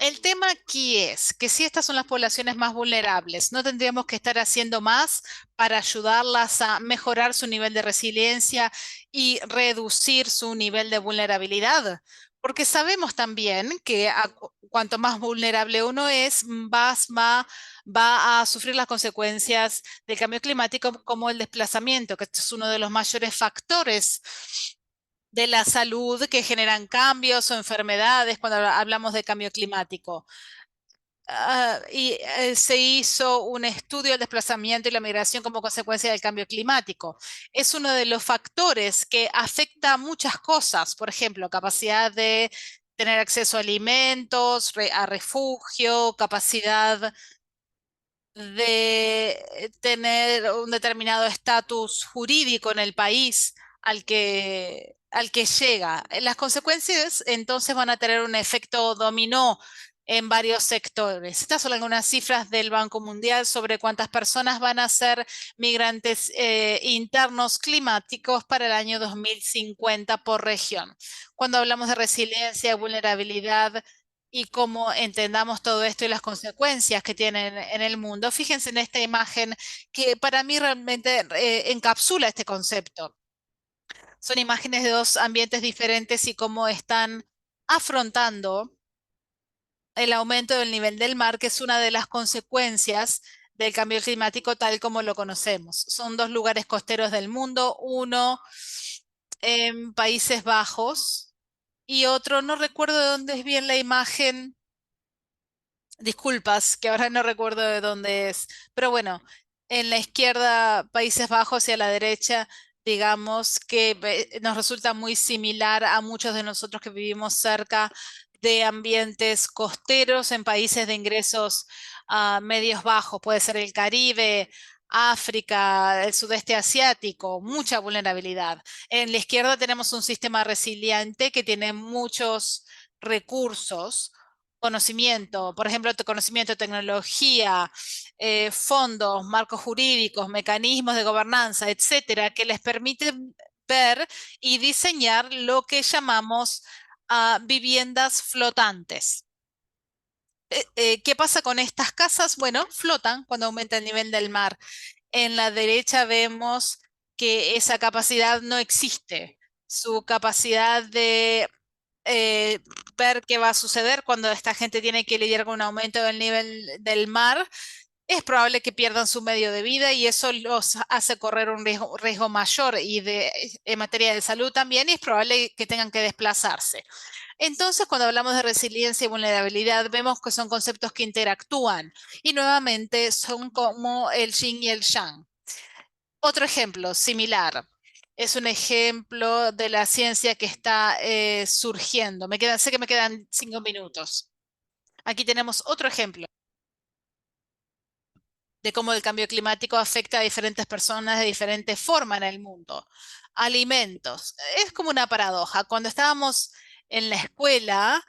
El tema aquí es que si estas son las poblaciones más vulnerables, ¿no tendríamos que estar haciendo más para ayudarlas a mejorar su nivel de resiliencia y reducir su nivel de vulnerabilidad? Porque sabemos también que cuanto más vulnerable uno es, va a sufrir las consecuencias del cambio climático como el desplazamiento, que este es uno de los mayores factores de la salud que generan cambios o enfermedades cuando hablamos de cambio climático. Se hizo un estudio del desplazamiento y la migración como consecuencia del cambio climático. Es uno de los factores que afecta a muchas cosas, por ejemplo, capacidad de tener acceso a alimentos, a refugio, capacidad de tener un determinado estatus jurídico en el país al que llega. Las consecuencias entonces van a tener un efecto dominó en varios sectores. Estas son algunas cifras del Banco Mundial sobre cuántas personas van a ser migrantes internos climáticos para el año 2050 por región. Cuando hablamos de resiliencia, vulnerabilidad, y cómo entendamos todo esto y las consecuencias que tienen en el mundo. Fíjense en esta imagen que para mí realmente encapsula este concepto. Son imágenes de dos ambientes diferentes y cómo están afrontando el aumento del nivel del mar, que es una de las consecuencias del cambio climático tal como lo conocemos. Son dos lugares costeros del mundo, uno en Países Bajos y otro, no recuerdo de dónde es bien la imagen. Disculpas, que ahora no recuerdo de dónde es, pero bueno, en la izquierda Países Bajos y a la derecha, digamos que nos resulta muy similar a muchos de nosotros que vivimos cerca de ambientes costeros en países de ingresos medios bajos, puede ser el Caribe, África, el sudeste asiático, mucha vulnerabilidad. En la izquierda tenemos un sistema resiliente que tiene muchos recursos, conocimiento, por ejemplo, conocimiento, tecnología, fondos, marcos jurídicos, mecanismos de gobernanza, etcétera, que les permiten ver y diseñar lo que llamamos viviendas flotantes. ¿Qué pasa con estas casas? Bueno, flotan cuando aumenta el nivel del mar. En la derecha vemos que esa capacidad no existe. Su capacidad de eh, ver qué va a suceder cuando esta gente tiene que lidiar con un aumento del nivel del mar, es probable que pierdan su medio de vida y eso los hace correr un riesgo mayor en materia de salud también, y es probable que tengan que desplazarse. Entonces, cuando hablamos de resiliencia y vulnerabilidad, vemos que son conceptos que interactúan y nuevamente son como el yin y el yang. Otro ejemplo similar. Es un ejemplo de la ciencia que está surgiendo. Sé que me quedan 5 minutos. Aquí tenemos otro ejemplo de cómo el cambio climático afecta a diferentes personas de diferente forma en el mundo. Alimentos. Es como una paradoja. Cuando estábamos en la escuela,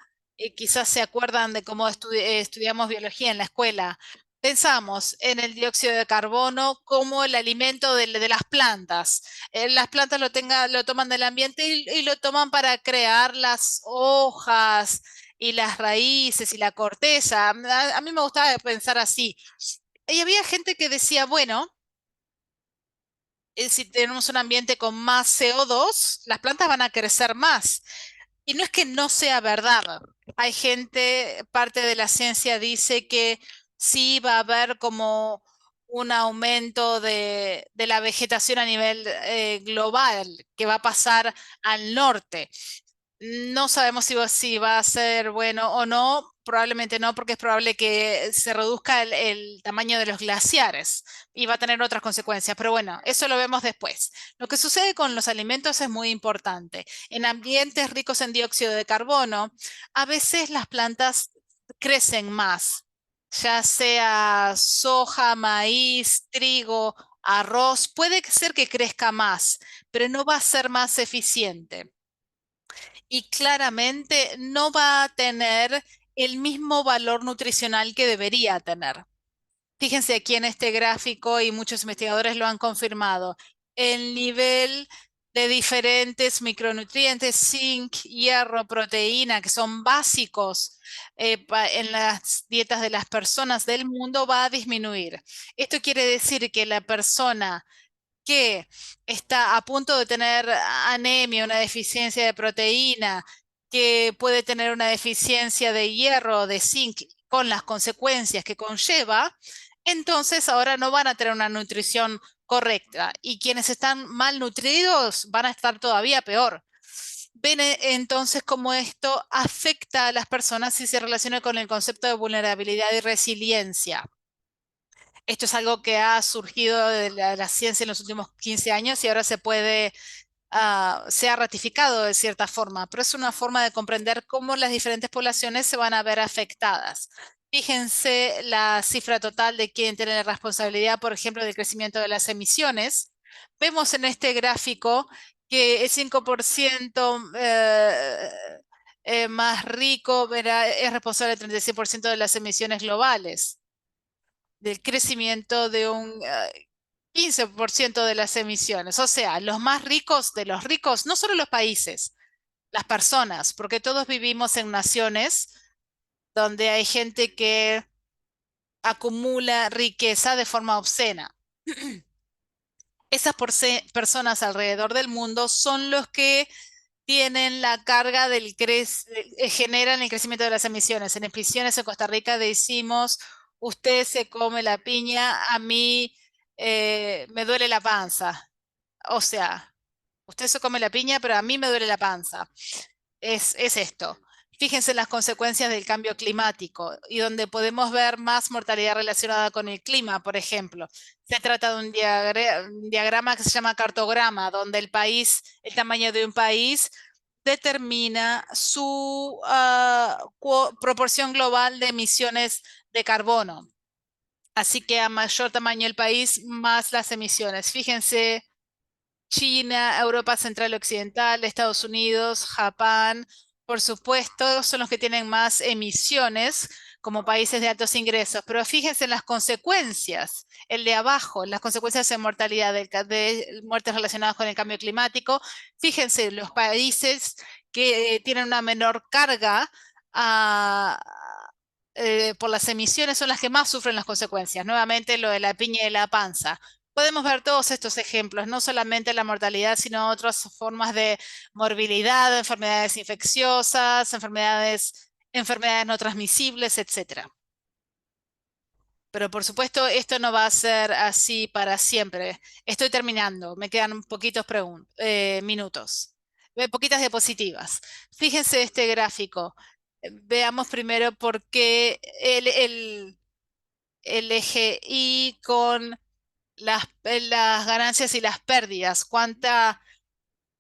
quizás se acuerdan de cómo estudiamos biología en la escuela. Pensamos en el dióxido de carbono como el alimento de las plantas. Las plantas lo toman del ambiente y lo toman para crear las hojas y las raíces y la corteza. A mí me gustaba pensar así. Y había gente que decía, bueno, si tenemos un ambiente con más CO2, las plantas van a crecer más. Y no es que no sea verdad. Hay gente, parte de la ciencia dice que sí va a haber como un aumento de la vegetación a nivel global, que va a pasar al norte. No sabemos si va a ser bueno o no, probablemente no, porque es probable que se reduzca el tamaño de los glaciares y va a tener otras consecuencias. Pero bueno, eso lo vemos después. Lo que sucede con los alimentos es muy importante. En ambientes ricos en dióxido de carbono, a veces las plantas crecen más, ya sea soja, maíz, trigo, arroz, puede ser que crezca más, pero no va a ser más eficiente y claramente no va a tener el mismo valor nutricional que debería tener. Fíjense aquí en este gráfico y muchos investigadores lo han confirmado. El nivel de diferentes micronutrientes, zinc, hierro, proteína, que son básicos en las dietas de las personas del mundo, va a disminuir. Esto quiere decir que la persona que está a punto de tener anemia, una deficiencia de proteína, que puede tener una deficiencia de hierro, de zinc, con las consecuencias que conlleva, entonces ahora no van a tener una nutrición correcta y quienes están malnutridos van a estar todavía peor. Ven entonces cómo esto afecta a las personas y se relaciona con el concepto de vulnerabilidad y resiliencia. Esto es algo que ha surgido de la ciencia en los últimos 15 años y ahora se ha ratificado de cierta forma, pero es una forma de comprender cómo las diferentes poblaciones se van a ver afectadas. Fíjense la cifra total de quién tiene la responsabilidad, por ejemplo, del crecimiento de las emisiones. Vemos en este gráfico que el 5% más rico es responsable del 36% de las emisiones globales, del crecimiento de un 15% de las emisiones. O sea, los más ricos de los ricos, no solo los países, las personas, porque todos vivimos en naciones donde hay gente que acumula riqueza de forma obscena. Esas personas alrededor del mundo son los que tienen la carga generan el crecimiento de las emisiones. En emisiones en Costa Rica decimos, usted se come la piña, a mí me duele la panza. O sea, usted se come la piña, pero a mí me duele la panza. Es esto. Fíjense en las consecuencias del cambio climático y donde podemos ver más mortalidad relacionada con el clima, por ejemplo. Se trata de un diagrama que se llama cartograma, donde el tamaño de un país determina su proporción global de emisiones de carbono. Así que a mayor tamaño el país, más las emisiones. Fíjense China, Europa Central Occidental, Estados Unidos, Japán, por supuesto, son los que tienen más emisiones como países de altos ingresos, pero fíjense en las consecuencias, el de abajo, las consecuencias de mortalidad, de muertes relacionadas con el cambio climático. Fíjense los países que tienen una menor carga ah, por las emisiones son las que más sufren las consecuencias. Nuevamente lo de la piña y la panza. Podemos ver todos estos ejemplos, no solamente la mortalidad, sino otras formas de morbilidad, enfermedades infecciosas, enfermedades no transmisibles, etcétera. Pero por supuesto, esto no va a ser así para siempre. Estoy terminando, me quedan poquitos minutos. Poquitas diapositivas. Fíjense este gráfico. Veamos primero por qué el eje Y con las ganancias y las pérdidas,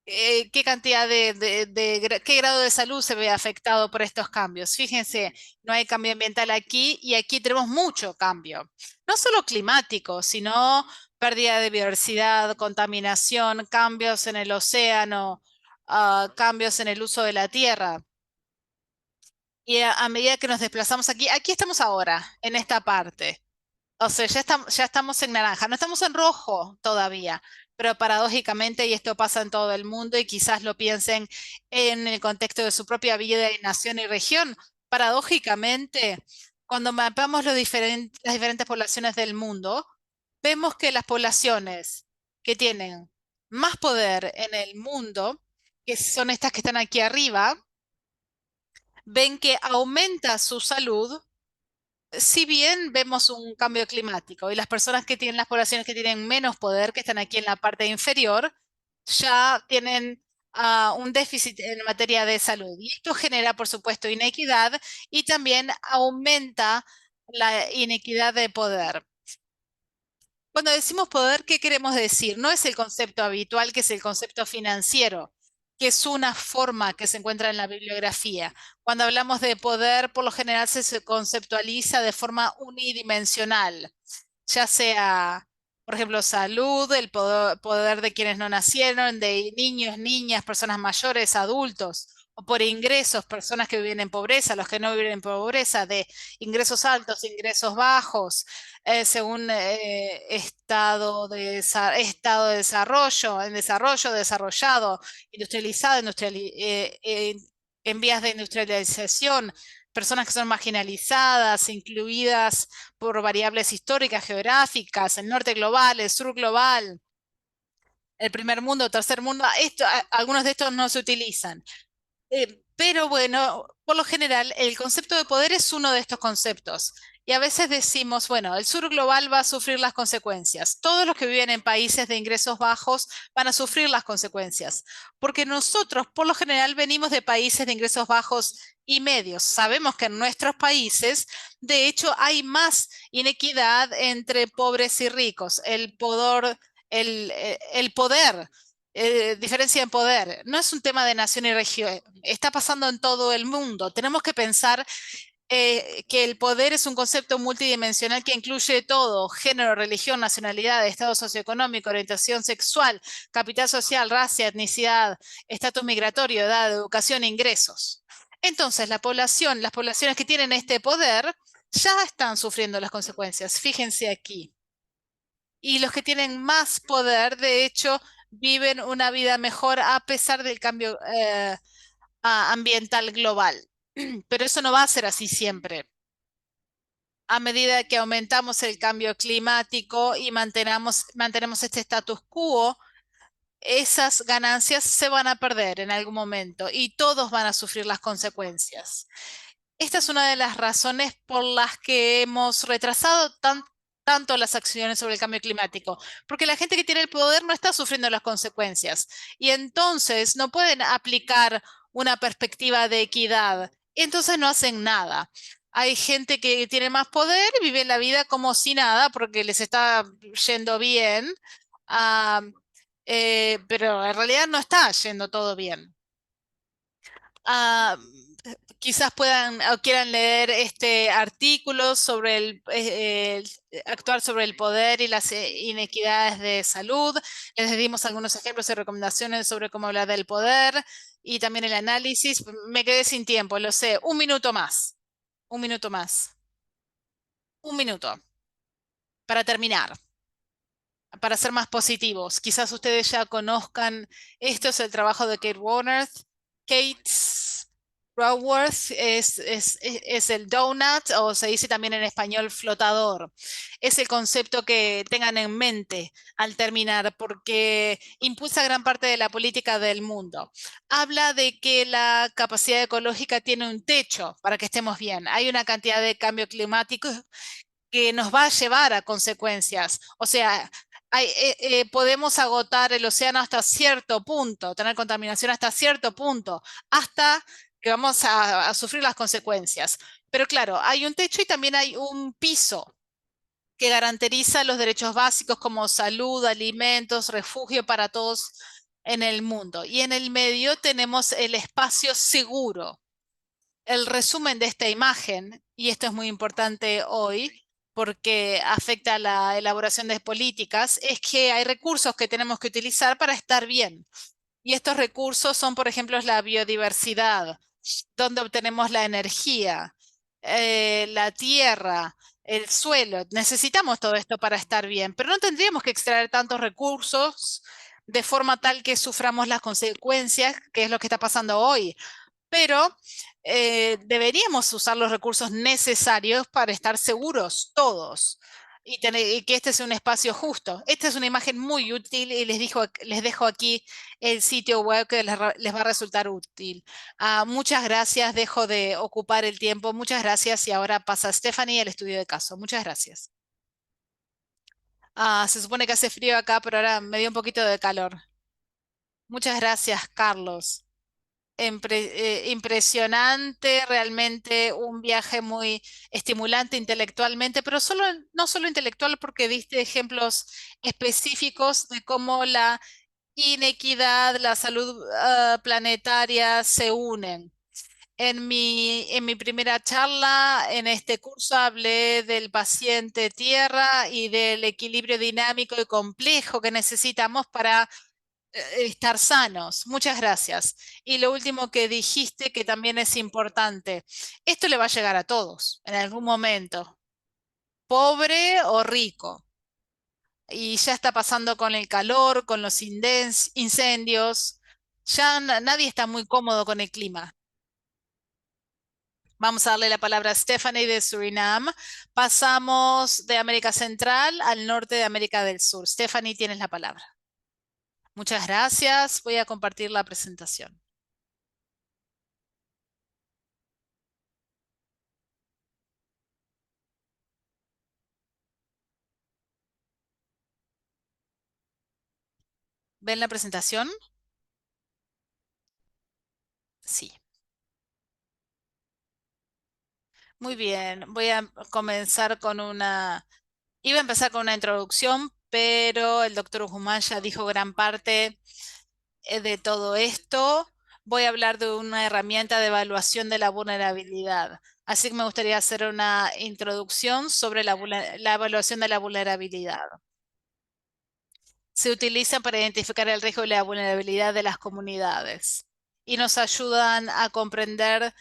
qué cantidad qué grado de salud se ve afectado por estos cambios. Fíjense, no hay cambio ambiental aquí y aquí tenemos mucho cambio. No solo climático, sino pérdida de biodiversidad, contaminación, cambios en el océano, cambios en el uso de la tierra. Y a medida que nos desplazamos aquí estamos ahora, en esta parte. O sea, ya estamos en naranja, no estamos en rojo todavía, pero paradójicamente, y esto pasa en todo el mundo, y quizás lo piensen en el contexto de su propia vida y nación y región, paradójicamente, cuando mapeamos las diferentes poblaciones del mundo, vemos que las poblaciones que tienen más poder en el mundo, que son estas que están aquí arriba, ven que aumenta su salud si bien vemos un cambio climático y las personas que tienen, las poblaciones que tienen menos poder, que están aquí en la parte inferior, ya tienen un déficit en materia de salud. Y esto genera, por supuesto, inequidad y también aumenta la inequidad de poder. Cuando decimos poder, ¿qué queremos decir? No es el concepto habitual, que es el concepto financiero, que es una forma que se encuentra en la bibliografía. Cuando hablamos de poder, por lo general se conceptualiza de forma unidimensional, ya sea, por ejemplo, salud, poder de quienes no nacieron, de niños, niñas, personas mayores, adultos, o por ingresos, personas que viven en pobreza, los que no viven en pobreza, de ingresos altos, ingresos bajos, según estado de desarrollo, en desarrollo, desarrollado, industrializado, en vías de industrialización, personas que son marginalizadas, incluidas por variables históricas, geográficas, el norte global, el sur global, el primer mundo, tercer mundo, algunos de estos no se utilizan. Pero bueno, por lo general, el concepto de poder es uno de estos conceptos. Y a veces decimos, bueno, el sur global va a sufrir las consecuencias. Todos los que viven en países de ingresos bajos van a sufrir las consecuencias. Porque nosotros, por lo general, venimos de países de ingresos bajos y medios. Sabemos que en nuestros países, de hecho, hay más inequidad entre pobres y ricos. El poder diferencia en poder. No es un tema de nación y región, está pasando en todo el mundo. Tenemos que pensar que el poder es un concepto multidimensional que incluye todo, género, religión, nacionalidad, estado socioeconómico, orientación sexual, capital social, raza, etnicidad, estatus migratorio, edad, educación, ingresos. Entonces, las poblaciones que tienen este poder ya están sufriendo las consecuencias. Fíjense aquí. Y los que tienen más poder, de hecho, viven una vida mejor a pesar del cambio ambiental global. Pero eso no va a ser así siempre. A medida que aumentamos el cambio climático y mantenemos este status quo, esas ganancias se van a perder en algún momento y todos van a sufrir las consecuencias. Esta es una de las razones por las que hemos retrasado tanto las acciones sobre el cambio climático, porque la gente que tiene el poder no está sufriendo las consecuencias y entonces no pueden aplicar una perspectiva de equidad, y entonces no hacen nada. Hay gente que tiene más poder y vive la vida como si nada porque les está yendo bien, ah, pero en realidad no está yendo todo bien. Ah, quizás puedan o quieran leer este artículo sobre actuar sobre el poder y las inequidades de salud. Les dimos algunos ejemplos y recomendaciones sobre cómo hablar del poder y también el análisis. Me quedé sin tiempo, lo sé. Un minuto más. Un minuto más. Un minuto para terminar. Para ser más positivos. Quizás ustedes ya conozcan, esto es el trabajo de Kate Warner. Kate Raworth es el donut, o se dice también en español flotador. Es el concepto que tengan en mente al terminar, porque impulsa gran parte de la política del mundo. Habla de que la capacidad ecológica tiene un techo para que estemos bien. Hay una cantidad de cambio climático que nos va a llevar a consecuencias. O sea, podemos agotar el océano hasta cierto punto, tener contaminación hasta cierto punto, hasta que vamos a sufrir las consecuencias. Pero claro, hay un techo y también hay un piso que garantiza los derechos básicos como salud, alimentos, refugio para todos en el mundo. Y en el medio tenemos el espacio seguro. El resumen de esta imagen, y esto es muy importante hoy porque afecta a la elaboración de políticas, es que hay recursos que tenemos que utilizar para estar bien. Y estos recursos son, por ejemplo, la biodiversidad, donde obtenemos la energía, la tierra, el suelo. Necesitamos todo esto para estar bien, pero no tendríamos que extraer tantos recursos de forma tal que suframos las consecuencias, que es lo que está pasando hoy, pero deberíamos usar los recursos necesarios para estar seguros todos y que este sea un espacio justo. Esta es una imagen muy útil y les dejo aquí el sitio web que les va a resultar útil. Muchas gracias, dejo de ocupar el tiempo. Muchas gracias y ahora pasa Stephanie al estudio de caso. Muchas gracias. Se supone que hace frío acá, pero ahora me dio un poquito de calor. Muchas gracias, Carlos. Impresionante, realmente un viaje muy estimulante intelectualmente, pero no solo intelectual, porque diste ejemplos específicos de cómo la inequidad, la salud planetaria se unen. En mi primera charla en este curso hablé del paciente tierra y del equilibrio dinámico y complejo que necesitamos para estar sanos. Muchas gracias. Y lo último que dijiste, que también es importante, esto le va a llegar a todos en algún momento, pobre o rico. Y ya está pasando con el calor, con los incendios. Ya nadie está muy cómodo con el clima. Vamos a darle la palabra a Stephanie de Surinam. Pasamos de América Central al norte de América del Sur. Stephanie, tienes la palabra. Muchas gracias. Voy a compartir la presentación. ¿Ven la presentación? Sí. Muy bien. Voy a comenzar con una... Iba a empezar con una introducción, pero el doctor Guzmán ya dijo gran parte de todo esto. Voy a hablar de una herramienta de evaluación de la vulnerabilidad. Así que me gustaría hacer una introducción sobre la evaluación de la vulnerabilidad. Se utilizan para identificar el riesgo y la vulnerabilidad de las comunidades y nos ayudan a comprender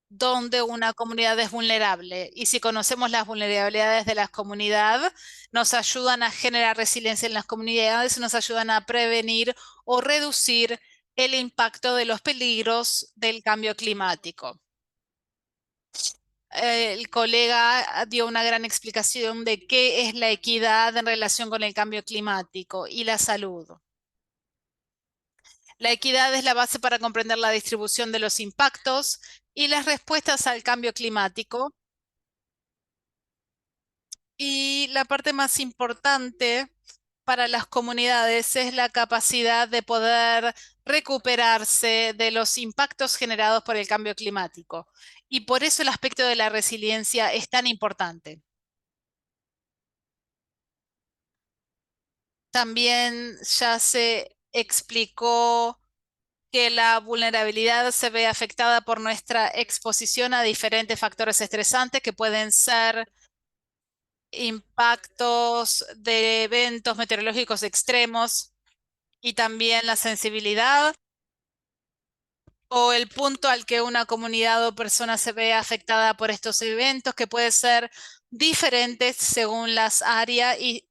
dónde una comunidad es vulnerable. Y si conocemos las vulnerabilidades de las comunidades, nos ayudan a generar resiliencia en las comunidades, nos ayudan a prevenir o reducir el impacto de los peligros del cambio climático. El colega dio una gran explicación de qué es la equidad en relación con el cambio climático y la salud. La equidad es la base para comprender la distribución de los impactos y las respuestas al cambio climático. Y la parte más importante para las comunidades es la capacidad de poder recuperarse de los impactos generados por el cambio climático. Y por eso el aspecto de la resiliencia es tan importante. También ya se explicó que la vulnerabilidad se ve afectada por nuestra exposición a diferentes factores estresantes que pueden ser impactos de eventos meteorológicos extremos y también la sensibilidad o el punto al que una comunidad o persona se ve afectada por estos eventos, que puede ser diferentes según las áreas y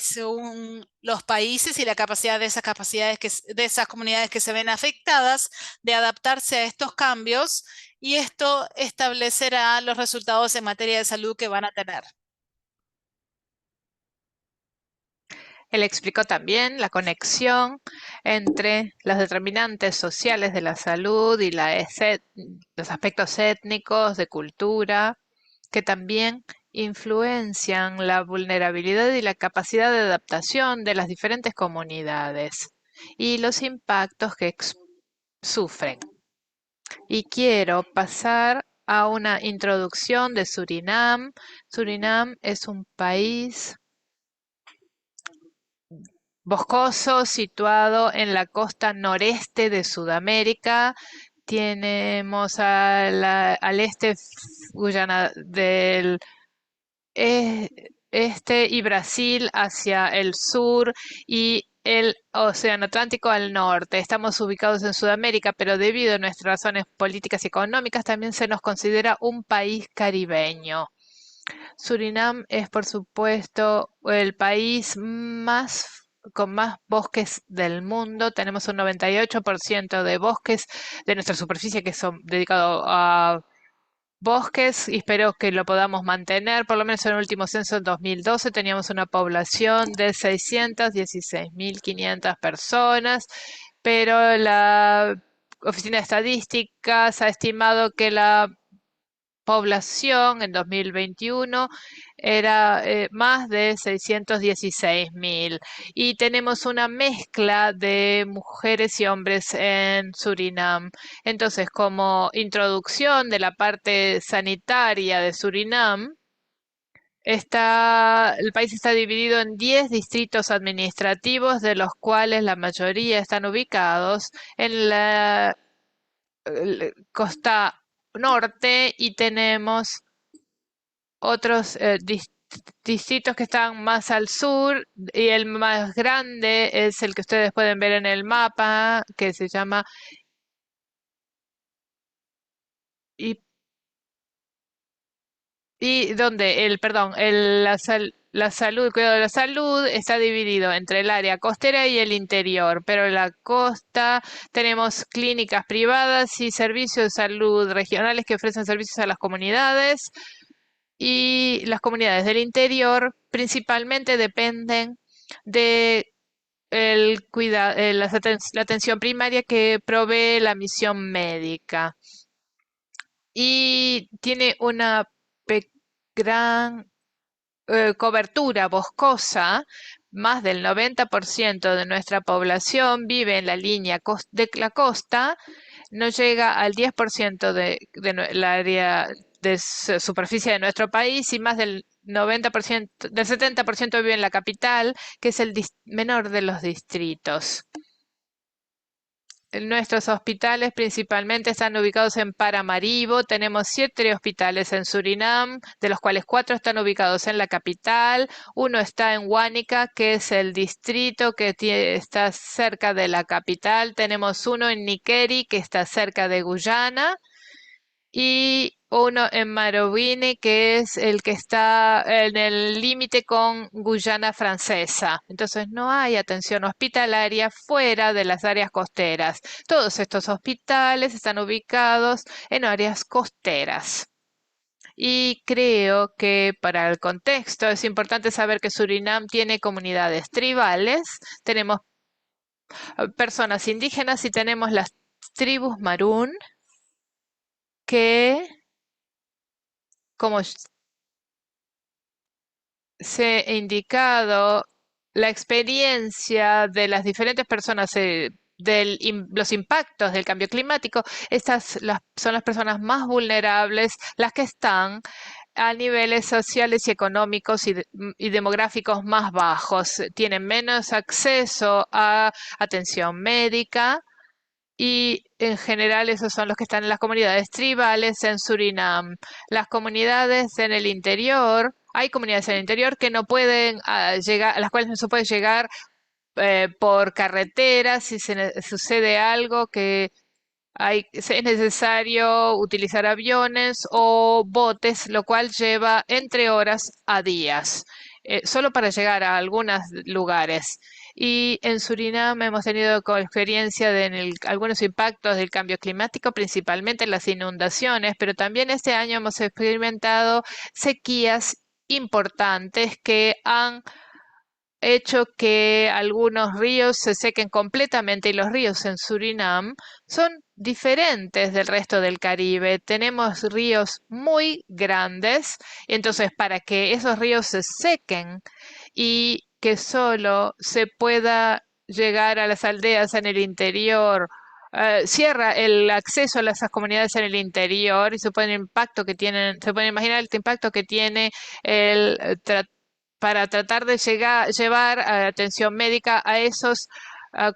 según los países y la capacidad de esas capacidades de esas comunidades que se ven afectadas de adaptarse a estos cambios, y esto establecerá los resultados en materia de salud que van a tener. Él explicó también la conexión entre los determinantes sociales de la salud y los aspectos étnicos, de cultura, que también influencian la vulnerabilidad y la capacidad de adaptación de las diferentes comunidades y los impactos que sufren. Y quiero pasar a una introducción de Surinam. Surinam es un país boscoso situado en la costa noreste de Sudamérica. Tenemos al este Guyana del eh, este y Brasil hacia el sur y el Océano Atlántico al norte. Estamos ubicados en Sudamérica, pero debido a nuestras razones políticas y económicas también se nos considera un país caribeño. Surinam es, por supuesto, el país con más bosques del mundo. Tenemos un 98% de bosques de nuestra superficie que son dedicados a bosques y espero que lo podamos mantener. Por lo menos en el último censo en 2012 teníamos una población de 616.500 personas, pero la Oficina de Estadísticas ha estimado que la población en 2021 era más de 616.000 y tenemos una mezcla de mujeres y hombres en Surinam. Entonces, como introducción de la parte sanitaria de Surinam, el país está dividido en 10 distritos administrativos, de los cuales la mayoría están ubicados en la costa norte y tenemos otros distritos que están más al sur y el más grande es el que ustedes pueden ver en el mapa, que se llama I- y donde la salud, el cuidado de la salud está dividido entre el área costera y el interior, pero en la costa tenemos clínicas privadas y servicios de salud regionales que ofrecen servicios a las comunidades y las comunidades del interior principalmente dependen de la atención primaria que provee la misión médica y tiene una gran cobertura boscosa. Más del 90% de nuestra población vive en la línea de la costa, no llega al 10% la área de superficie de nuestro país y más del 90%, del 70% vive en la capital, que es el menor de los distritos. Nuestros hospitales principalmente están ubicados en Paramaribo. Tenemos 7 hospitales en Surinam, de los cuales 4 están ubicados en la capital. Uno está en Huánica, que es el distrito que está cerca de la capital. Tenemos uno en Niqueri, que está cerca de Guyana y uno en Marobini, que es el que está en el límite con Guyana Francesa. Entonces no hay atención hospitalaria fuera de las áreas costeras. Todos estos hospitales están ubicados en áreas costeras. Y creo que para el contexto es importante saber que Surinam tiene comunidades tribales, tenemos personas indígenas y tenemos las tribus Marún que, como se ha indicado, la experiencia de las diferentes personas los impactos del cambio climático, son las personas más vulnerables, las que están a niveles sociales y económicos y demográficos más bajos, tienen menos acceso a atención médica y en general esos son los que están en las comunidades tribales en Surinam. Las comunidades en el interior, hay comunidades en el interior que no pueden llegar, a las cuales no se puede llegar por carretera si sucede algo que es necesario utilizar aviones o botes, lo cual lleva entre horas a días, solo para llegar a algunos lugares. Y en Surinam hemos tenido experiencia algunos impactos del cambio climático, principalmente las inundaciones, pero también este año hemos experimentado sequías importantes que han hecho que algunos ríos se sequen completamente y los ríos en Surinam son diferentes del resto del Caribe. Tenemos ríos muy grandes, entonces para que esos ríos se sequen y que solo se pueda llegar a las aldeas en el interior, cierra el acceso a esas comunidades en el interior y se pueden imaginar el impacto que tiene el para tratar de llevar atención médica a esas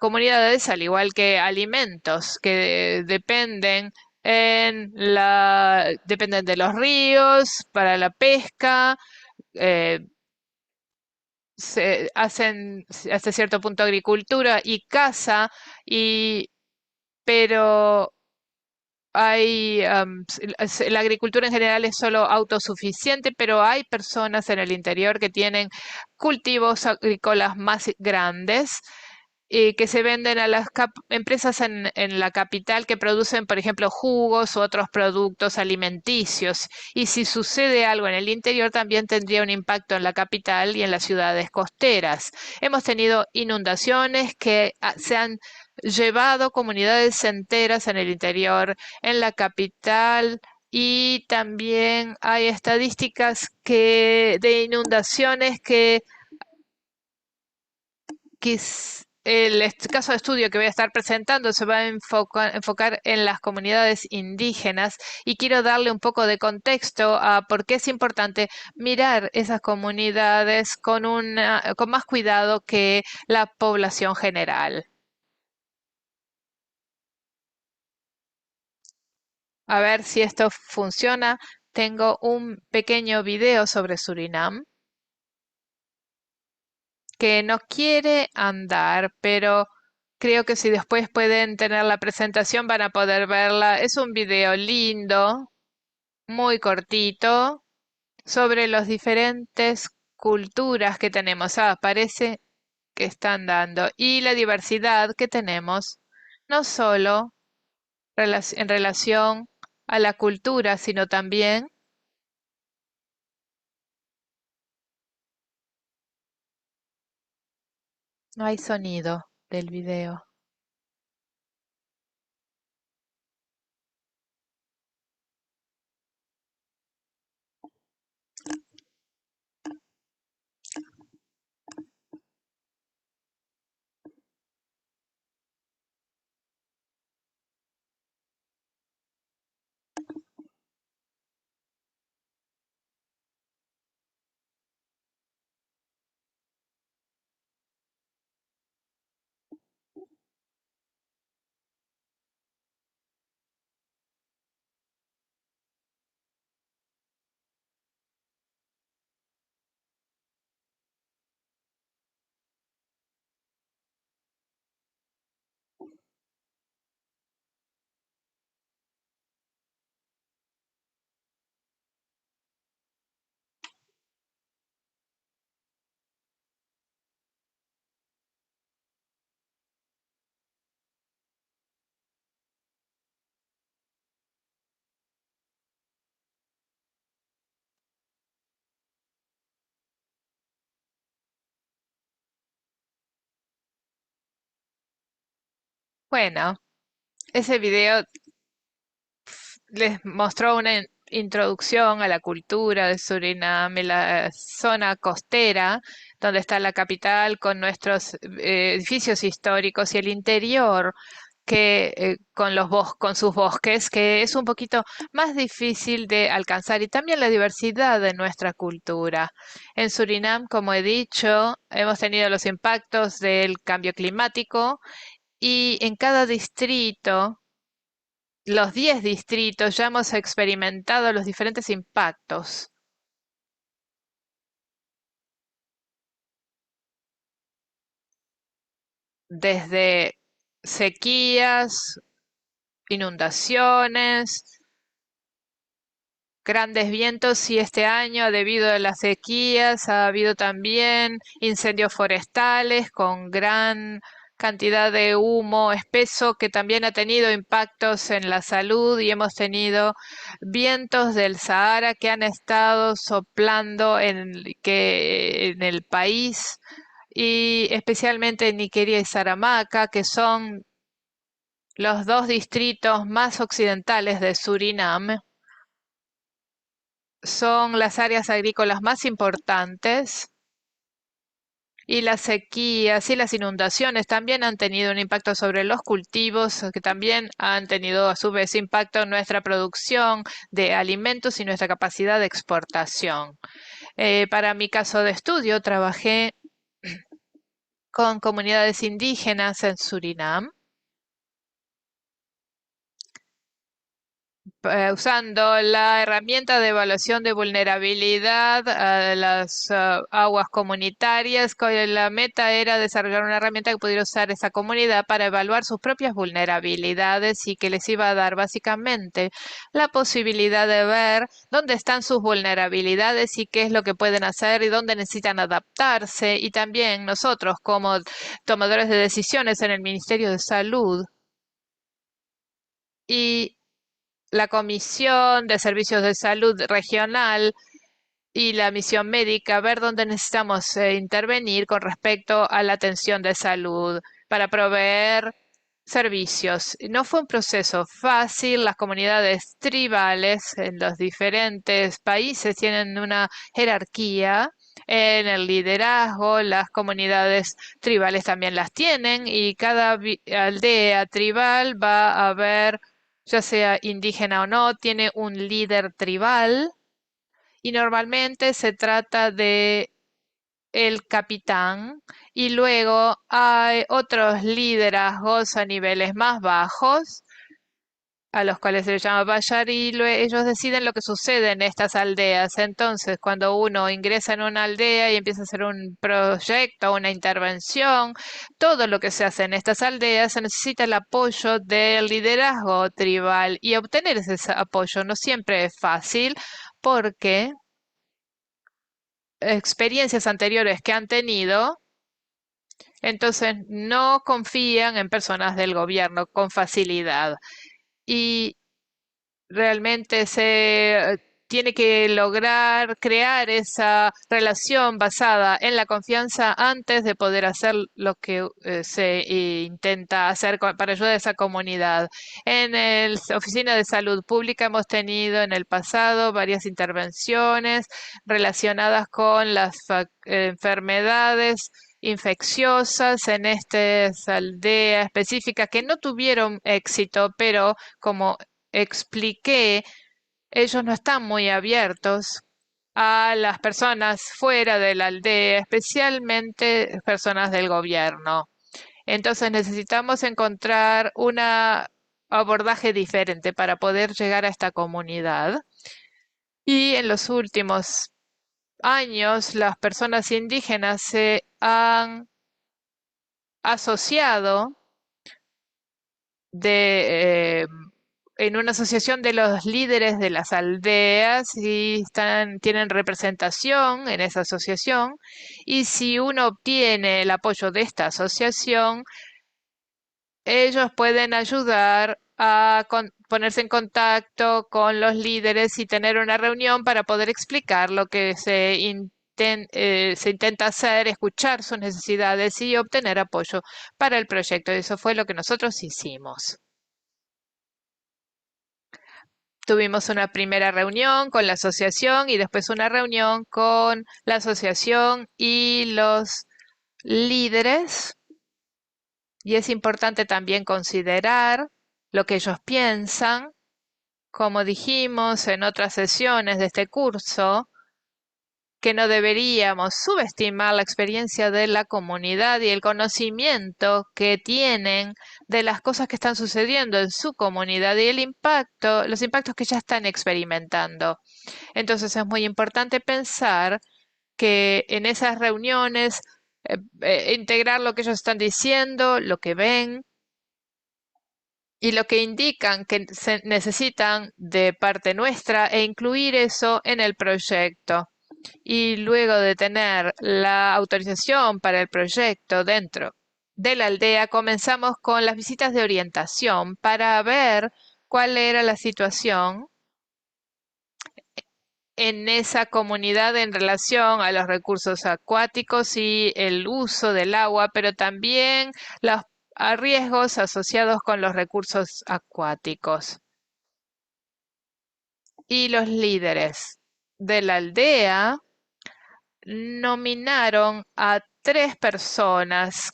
comunidades, al igual que alimentos que dependen de los ríos para la pesca, eh, se hacen hasta cierto punto agricultura y caza, pero la agricultura en general es solo autosuficiente, pero hay personas en el interior que tienen cultivos agrícolas más grandes y que se venden a las empresas en la capital que producen, por ejemplo, jugos u otros productos alimenticios. Y si sucede algo en el interior, también tendría un impacto en la capital y en las ciudades costeras. Hemos tenido inundaciones que se han llevado comunidades enteras en el interior, en la capital. Y también hay estadísticas de inundaciones el caso de estudio que voy a estar presentando se va a enfocar en las comunidades indígenas y quiero darle un poco de contexto a por qué es importante mirar esas comunidades con más cuidado que la población general. A ver si esto funciona. Tengo un pequeño video sobre Surinam. que no quiere andar, pero creo que si después pueden tener la presentación van a poder verla. Es un video lindo, muy cortito, sobre las diferentes culturas que tenemos. Parece que están dando. Y la diversidad que tenemos, no solo en relación a la cultura, sino también... No hay sonido del video. Bueno, ese video les mostró una introducción a la cultura de Surinam, en la zona costera, donde está la capital con nuestros edificios históricos y el interior que con sus bosques, que es un poquito más difícil de alcanzar y también la diversidad de nuestra cultura. En Surinam, como he dicho, hemos tenido los impactos del cambio climático y en cada distrito, los 10 distritos, ya hemos experimentado los diferentes impactos, desde sequías, inundaciones, grandes vientos y este año, debido a las sequías, ha habido también incendios forestales con gran cantidad de humo espeso que también ha tenido impactos en la salud y hemos tenido vientos del Sahara que han estado soplando en el país y especialmente en Niquería y Saramaca, que son los dos distritos más occidentales de Surinam, son las áreas agrícolas más importantes y las sequías y las inundaciones también han tenido un impacto sobre los cultivos, que también han tenido a su vez impacto en nuestra producción de alimentos y nuestra capacidad de exportación. Para mi caso de estudio, trabajé con comunidades indígenas en Surinam usando la herramienta de evaluación de vulnerabilidad a las aguas comunitarias. La meta era desarrollar una herramienta que pudiera usar esa comunidad para evaluar sus propias vulnerabilidades y que les iba a dar básicamente la posibilidad de ver dónde están sus vulnerabilidades y qué es lo que pueden hacer y dónde necesitan adaptarse. Y también nosotros como tomadores de decisiones en el Ministerio de Salud y la Comisión de Servicios de Salud Regional y la misión médica, ver dónde necesitamos intervenir con respecto a la atención de salud para proveer servicios. No fue un proceso fácil. Las comunidades tribales en los diferentes países tienen una jerarquía en el liderazgo. Las comunidades tribales también las tienen y cada aldea tribal va a haber, ya sea indígena o no, tiene un líder tribal y normalmente se trata de el capitán y luego hay otros liderazgos a niveles más bajos a los cuales se les llama Bayar, y ellos deciden lo que sucede en estas aldeas. Entonces, cuando uno ingresa en una aldea y empieza a hacer un proyecto, una intervención, todo lo que se hace en estas aldeas se necesita el apoyo del liderazgo tribal, y obtener ese apoyo no siempre es fácil porque experiencias anteriores que han tenido, entonces no confían en personas del gobierno con facilidad. Y realmente se tiene que lograr crear esa relación basada en la confianza antes de poder hacer lo que se intenta hacer para ayudar a esa comunidad. En la Oficina de Salud Pública hemos tenido en el pasado varias intervenciones relacionadas con las enfermedades infecciosas en estas aldeas específicas que no tuvieron éxito, pero como expliqué, ellos no están muy abiertos a las personas fuera de la aldea, especialmente personas del gobierno. Entonces necesitamos encontrar un abordaje diferente para poder llegar a esta comunidad. Y en los últimos años, las personas indígenas se han asociado en una asociación de los líderes de las aldeas, y tienen representación en esa asociación. Y si uno obtiene el apoyo de esta asociación, ellos pueden ayudar a ponerse en contacto con los líderes y tener una reunión para poder explicar lo que se intenta hacer, escuchar sus necesidades y obtener apoyo para el proyecto. Eso fue lo que nosotros hicimos. Tuvimos una primera reunión con la asociación y después una reunión con la asociación y los líderes. Y es importante también considerar lo que ellos piensan. Como dijimos en otras sesiones de este curso, que no deberíamos subestimar la experiencia de la comunidad y el conocimiento que tienen de las cosas que están sucediendo en su comunidad y los impactos que ya están experimentando. Entonces es muy importante pensar que en esas reuniones integrar lo que ellos están diciendo, lo que ven y lo que indican que se necesitan de parte nuestra, e incluir eso en el proyecto. Y luego de tener la autorización para el proyecto dentro de la aldea, comenzamos con las visitas de orientación para ver cuál era la situación en esa comunidad en relación a los recursos acuáticos y el uso del agua, pero también los riesgos asociados con los recursos acuáticos. Y los líderes de la aldea nominaron a 3 personas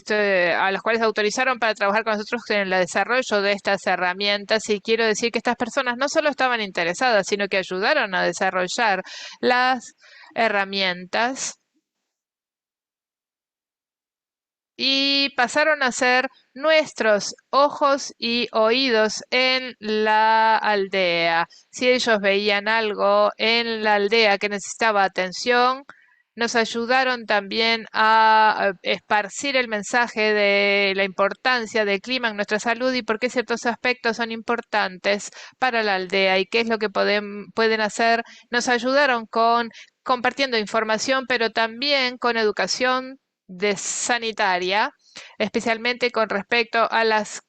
a las cuales autorizaron para trabajar con nosotros en el desarrollo de estas herramientas. Y quiero decir que estas personas no solo estaban interesadas, sino que ayudaron a desarrollar las herramientas y pasaron a ser nuestros ojos y oídos en la aldea. Si ellos veían algo en la aldea que necesitaba atención, nos ayudaron también a esparcir el mensaje de la importancia del clima en nuestra salud y por qué ciertos aspectos son importantes para la aldea y qué es lo que pueden hacer. Nos ayudaron compartiendo información, pero también con educación sanitaria, especialmente con respecto a las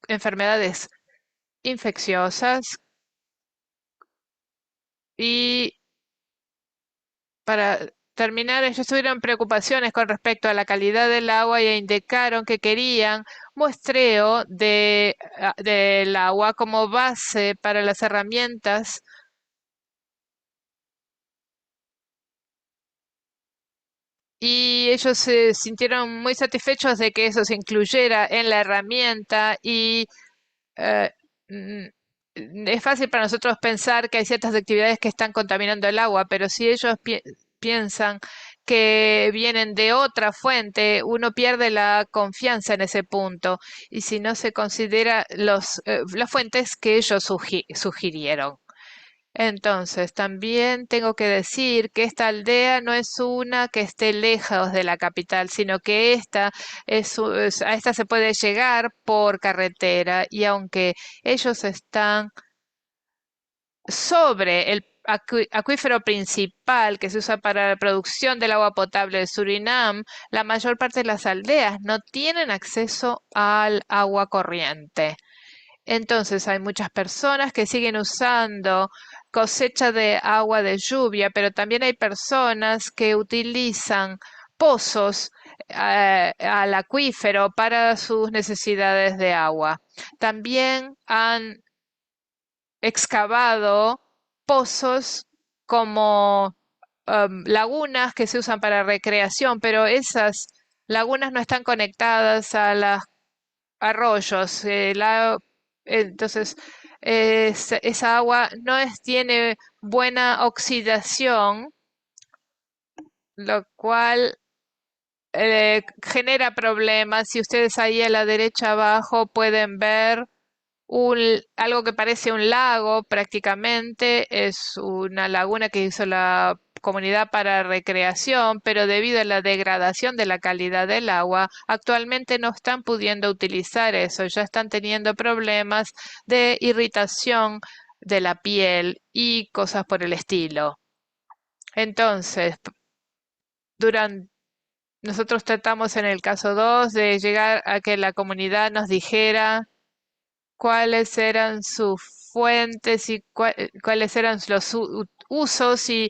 enfermedades infecciosas. Y para terminar, ellos tuvieron preocupaciones con respecto a la calidad del agua y indicaron que querían muestreo del agua como base para las herramientas. Y ellos se sintieron muy satisfechos de que eso se incluyera en la herramienta. Y eh, mm, es fácil para nosotros pensar que hay ciertas actividades que están contaminando el agua, pero si ellos piensan que vienen de otra fuente, uno pierde la confianza en ese punto. Y si no se considera las fuentes que ellos sugirieron. Entonces, también tengo que decir que esta aldea no es una que esté lejos de la capital, sino que a esta se puede llegar por carretera y aunque ellos están sobre el acuífero principal que se usa para la producción del agua potable de Surinam, la mayor parte de las aldeas no tienen acceso al agua corriente. Entonces hay muchas personas que siguen usando cosecha de agua de lluvia, pero también hay personas que utilizan pozos al acuífero para sus necesidades de agua. También han excavado pozos como lagunas que se usan para recreación, pero esas lagunas no están conectadas a los arroyos. Entonces, esa agua tiene buena oxidación, lo cual genera problemas. Si ustedes ahí a la derecha abajo pueden ver algo que parece un lago prácticamente, es una laguna que hizo la comunidad para recreación, pero debido a la degradación de la calidad del agua, actualmente no están pudiendo utilizar eso, ya están teniendo problemas de irritación de la piel y cosas por el estilo. Entonces, durante nosotros tratamos en el caso 2 de llegar a que la comunidad nos dijera cuáles eran sus fuentes y cuáles eran los usos y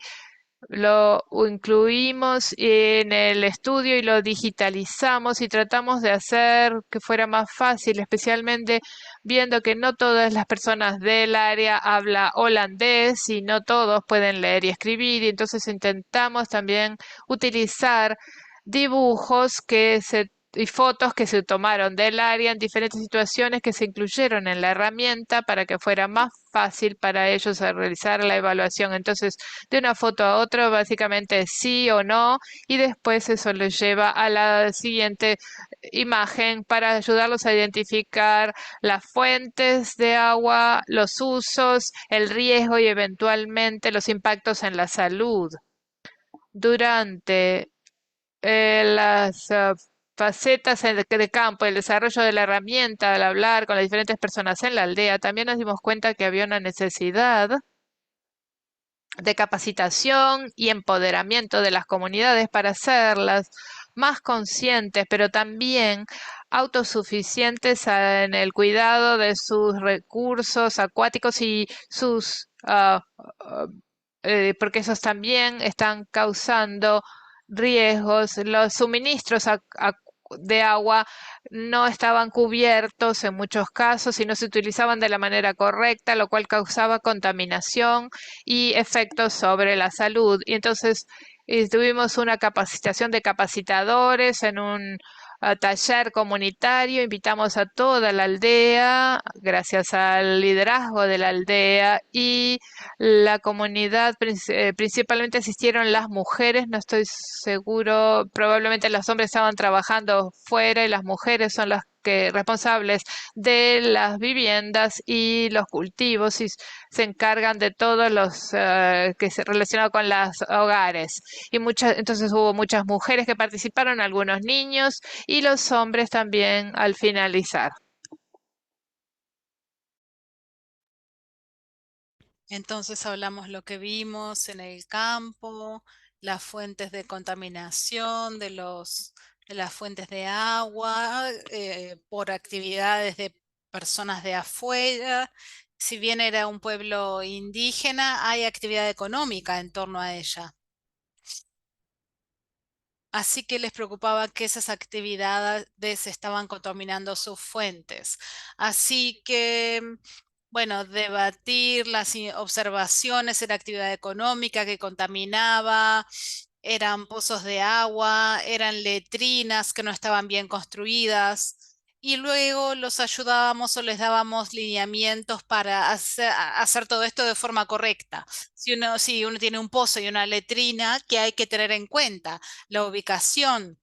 lo incluimos en el estudio y lo digitalizamos y tratamos de hacer que fuera más fácil, especialmente viendo que no todas las personas del área hablan holandés y no todos pueden leer y escribir, y entonces intentamos también utilizar dibujos y fotos que se tomaron del área en diferentes situaciones que se incluyeron en la herramienta para que fuera más fácil para ellos a realizar la evaluación. Entonces, de una foto a otra, básicamente sí o no, y después eso les lleva a la siguiente imagen para ayudarlos a identificar las fuentes de agua, los usos, el riesgo y eventualmente los impactos en la salud. Durante las facetas de campo, el desarrollo de la herramienta, al hablar con las diferentes personas en la aldea, también nos dimos cuenta que había una necesidad de capacitación y empoderamiento de las comunidades para hacerlas más conscientes, pero también autosuficientes en el cuidado de sus recursos acuáticos y porque esos también están causando riesgos. Los suministros de agua no estaban cubiertos en muchos casos y no se utilizaban de la manera correcta, lo cual causaba contaminación y efectos sobre la salud. Y entonces tuvimos una capacitación de capacitadores en un taller comunitario. Invitamos a toda la aldea, gracias al liderazgo de la aldea y la comunidad. Principalmente asistieron las mujeres, no estoy seguro, probablemente los hombres estaban trabajando fuera y las mujeres son las responsables de las viviendas y los cultivos y se encargan de todos los que se relacionados con los hogares. Entonces hubo muchas mujeres que participaron, algunos niños y los hombres también al finalizar. Entonces hablamos lo que vimos en el campo, las fuentes de contaminación, de las fuentes de agua, por actividades de personas de afuera. Si bien era un pueblo indígena, hay actividad económica en torno a ella. Así que les preocupaba que esas actividades estaban contaminando sus fuentes. Así que, bueno, debatir las observaciones, era actividad económica que contaminaba, eran pozos de agua, eran letrinas que no estaban bien construidas. y luego los ayudábamos o les dábamos lineamientos para hacer todo esto de forma correcta. Si uno tiene un pozo y una letrina, ¿qué hay que tener en cuenta? La ubicación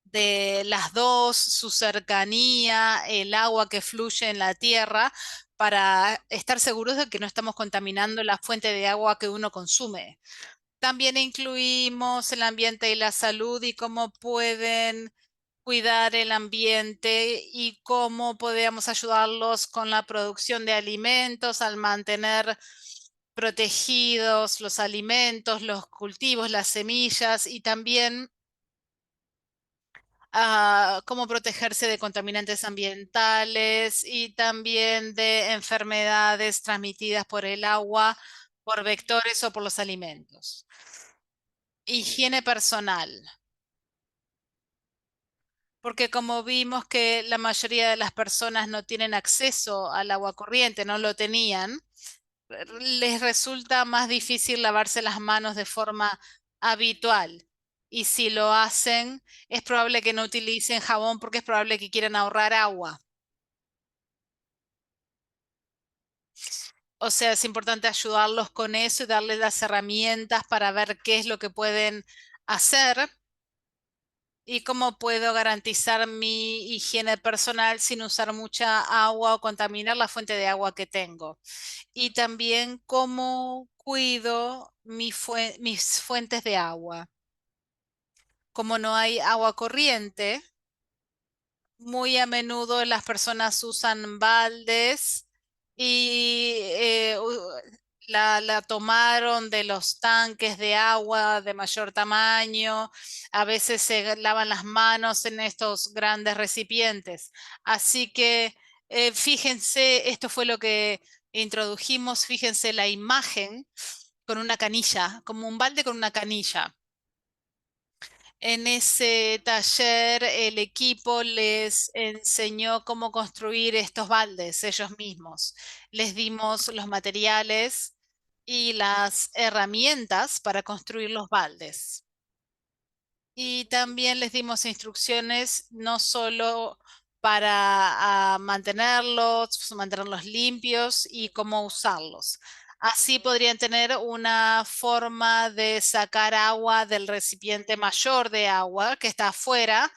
de las dos, su cercanía, el agua que fluye en la tierra, para estar seguros de que no estamos contaminando la fuente de agua que uno consume. También incluimos el ambiente y la salud y cómo pueden cuidar el ambiente y cómo podemos ayudarlos con la producción de alimentos al mantener protegidos los alimentos, los cultivos, las semillas y también cómo protegerse de contaminantes ambientales y también de enfermedades transmitidas por el agua, por vectores o por los alimentos. Higiene personal, porque como vimos que la mayoría de las personas no tienen acceso al agua corriente, no lo tenían, les resulta más difícil lavarse las manos de forma habitual. Y si lo hacen, es probable que no utilicen jabón porque es probable que quieran ahorrar agua. O sea, es importante ayudarlos con eso y darles las herramientas para ver qué es lo que pueden hacer y cómo puedo garantizar mi higiene personal sin usar mucha agua o contaminar la fuente de agua que tengo. Y también cómo cuido mis fuentes de agua. Como no hay agua corriente, muy a menudo las personas usan baldes y la tomaron de los tanques de agua de mayor tamaño. A veces se lavan las manos en estos grandes recipientes. Así que fíjense, esto fue lo que introdujimos, fíjense la imagen con una canilla, como un balde con una canilla. En ese taller el equipo les enseñó cómo construir estos baldes ellos mismos. Les dimos los materiales y las herramientas para construir los baldes. Y también les dimos instrucciones no solo para mantenerlos limpios y cómo usarlos. Así podrían tener una forma de sacar agua del recipiente mayor de agua que está afuera,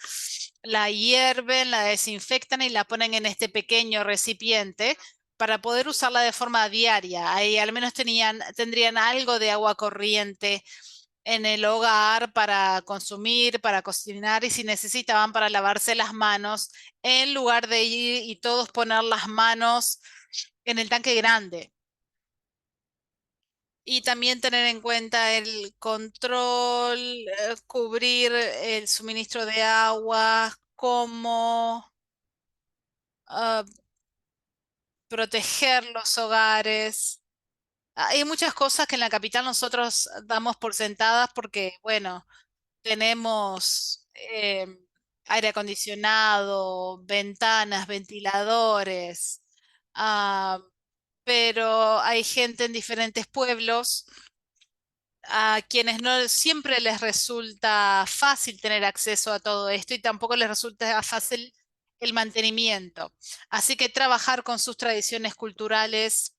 la hierven, la desinfectan y la ponen en este pequeño recipiente para poder usarla de forma diaria. Ahí al menos tendrían algo de agua corriente en el hogar para consumir, para cocinar y si necesitaban para lavarse las manos, en lugar de ir y todos poner las manos en el tanque grande. Y también tener en cuenta el control, cubrir el suministro de agua, cómo ah, proteger los hogares. Hay muchas cosas que en la capital nosotros damos por sentadas porque, bueno, tenemos aire acondicionado, ventanas, ventiladores, ah, pero hay gente en diferentes pueblos a quienes no siempre les resulta fácil tener acceso a todo esto y tampoco les resulta fácil el mantenimiento. Así que trabajar con sus tradiciones culturales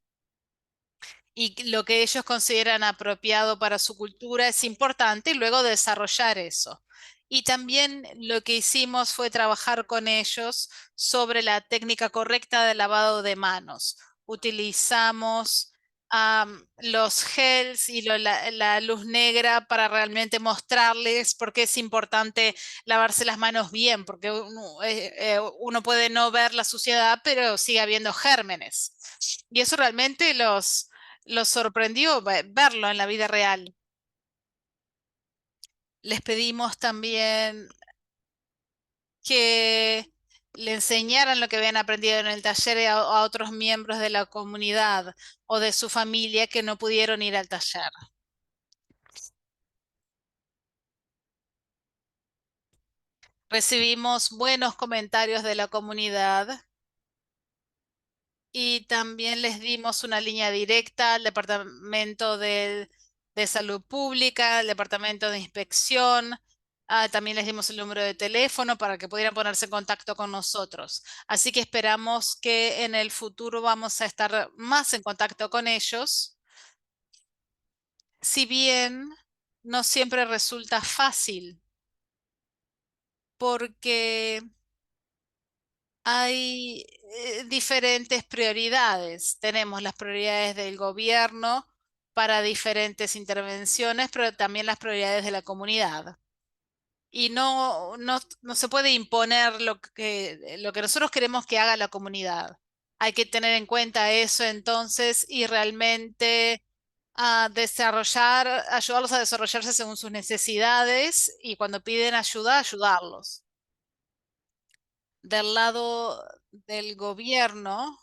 y lo que ellos consideran apropiado para su cultura es importante y luego desarrollar eso. Y también lo que hicimos fue trabajar con ellos sobre la técnica correcta de lavado de manos. Utilizamos los gels y la luz negra para realmente mostrarles por qué es importante lavarse las manos bien, porque uno puede no ver la suciedad, pero sigue habiendo gérmenes. Y eso realmente los sorprendió verlo en la vida real. Les pedimos también que le enseñaran lo que habían aprendido en el taller a otros miembros de la comunidad o de su familia que no pudieron ir al taller. Recibimos buenos comentarios de la comunidad y también les dimos una línea directa al Departamento de Salud Pública, al Departamento de Inspección, También les dimos el número de teléfono para que pudieran ponerse en contacto con nosotros. Así que esperamos que en el futuro vamos a estar más en contacto con ellos, si bien no siempre resulta fácil, porque hay diferentes prioridades. Tenemos las prioridades del gobierno para diferentes intervenciones, pero también las prioridades de la comunidad. Y no se puede imponer lo que nosotros queremos que haga la comunidad. Hay que tener en cuenta eso entonces y realmente ayudarlos a desarrollarse según sus necesidades y cuando piden ayuda, ayudarlos. Del lado del gobierno,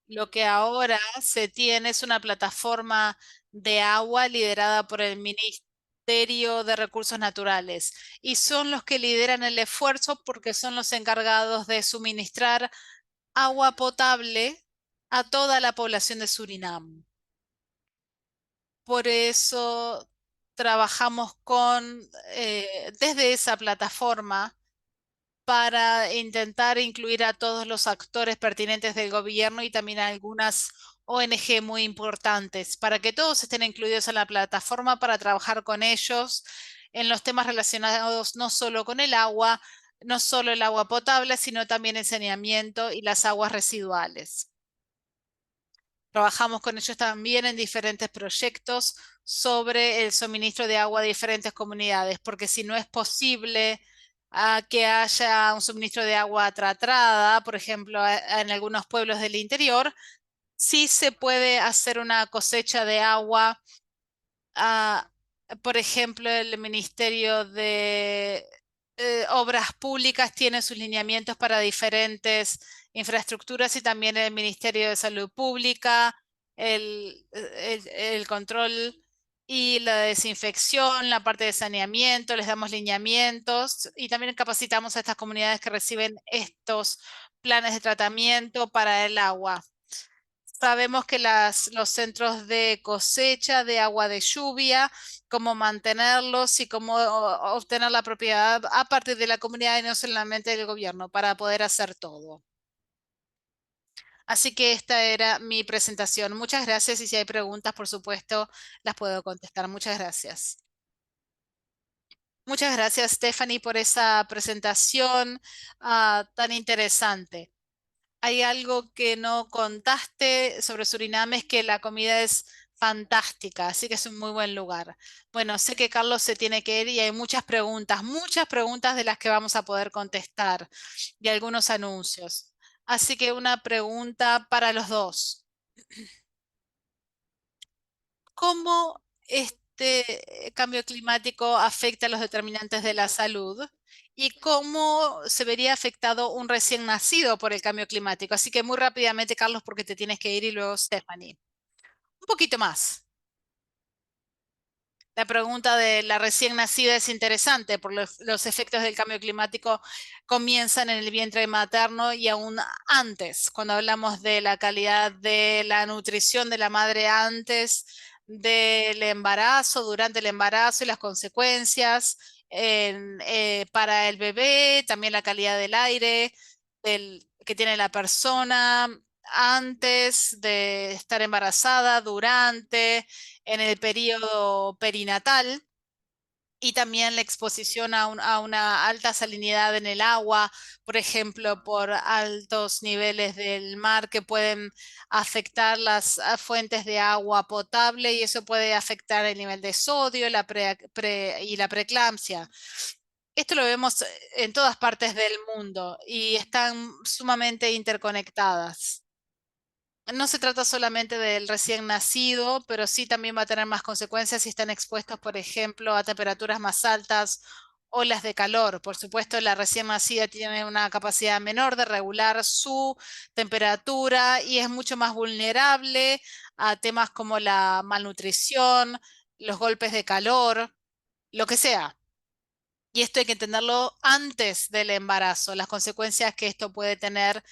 lo que ahora se tiene es una plataforma de agua liderada por el Ministerio de Recursos Naturales y son los que lideran el esfuerzo porque son los encargados de suministrar agua potable a toda la población de Surinam. Por eso trabajamos desde esa plataforma para intentar incluir a todos los actores pertinentes del gobierno y también a algunas ONG muy importantes, para que todos estén incluidos en la plataforma para trabajar con ellos en los temas relacionados no solo con el agua, no solo el agua potable, sino también el saneamiento y las aguas residuales. Trabajamos con ellos también en diferentes proyectos sobre el suministro de agua a diferentes comunidades, porque si no es posible que haya un suministro de agua tratada, por ejemplo, en algunos pueblos del interior, sí se puede hacer una cosecha de agua. ah, por ejemplo, el Ministerio de Obras Públicas tiene sus lineamientos para diferentes infraestructuras y también el Ministerio de Salud Pública, el control y la desinfección, la parte de saneamiento, les damos lineamientos y también capacitamos a estas comunidades que reciben estos planes de tratamiento para el agua. Sabemos que los centros de cosecha de agua de lluvia, cómo mantenerlos y cómo obtener la propiedad a partir de la comunidad y no solamente del gobierno para poder hacer todo. Así que esta era mi presentación. Muchas gracias y si hay preguntas, por supuesto, las puedo contestar. Muchas gracias. Muchas gracias, Stephanie, por esa presentación tan interesante. Hay algo que no contaste sobre Surinam, es que la comida es fantástica, así que es un muy buen lugar. Bueno, sé que Carlos se tiene que ir y hay muchas preguntas de las que vamos a poder contestar y algunos anuncios. Así que una pregunta para los dos. ¿Cómo este cambio climático afecta a los determinantes de la salud? ¿Y cómo se vería afectado un recién nacido por el cambio climático? Así que muy rápidamente, Carlos, porque te tienes que ir y luego Stephanie. Un poquito más. La pregunta de la recién nacida es interesante, por los efectos del cambio climático comienzan en el vientre materno y aún antes, cuando hablamos de la calidad de la nutrición de la madre antes del embarazo, durante el embarazo y las consecuencias para el bebé, también la calidad del aire que tiene la persona antes de estar embarazada, durante en el periodo perinatal y también la exposición a una alta salinidad en el agua, por ejemplo, por altos niveles del mar que pueden afectar las fuentes de agua potable y eso puede afectar el nivel de sodio y la preeclampsia. Esto lo vemos en todas partes del mundo y están sumamente interconectadas. No se trata solamente del recién nacido, pero sí también va a tener más consecuencias si están expuestos, por ejemplo, a temperaturas más altas, olas de calor. Por supuesto, la recién nacida tiene una capacidad menor de regular su temperatura y es mucho más vulnerable a temas como la malnutrición, los golpes de calor, lo que sea. Y esto hay que entenderlo antes del embarazo, las consecuencias que esto puede tener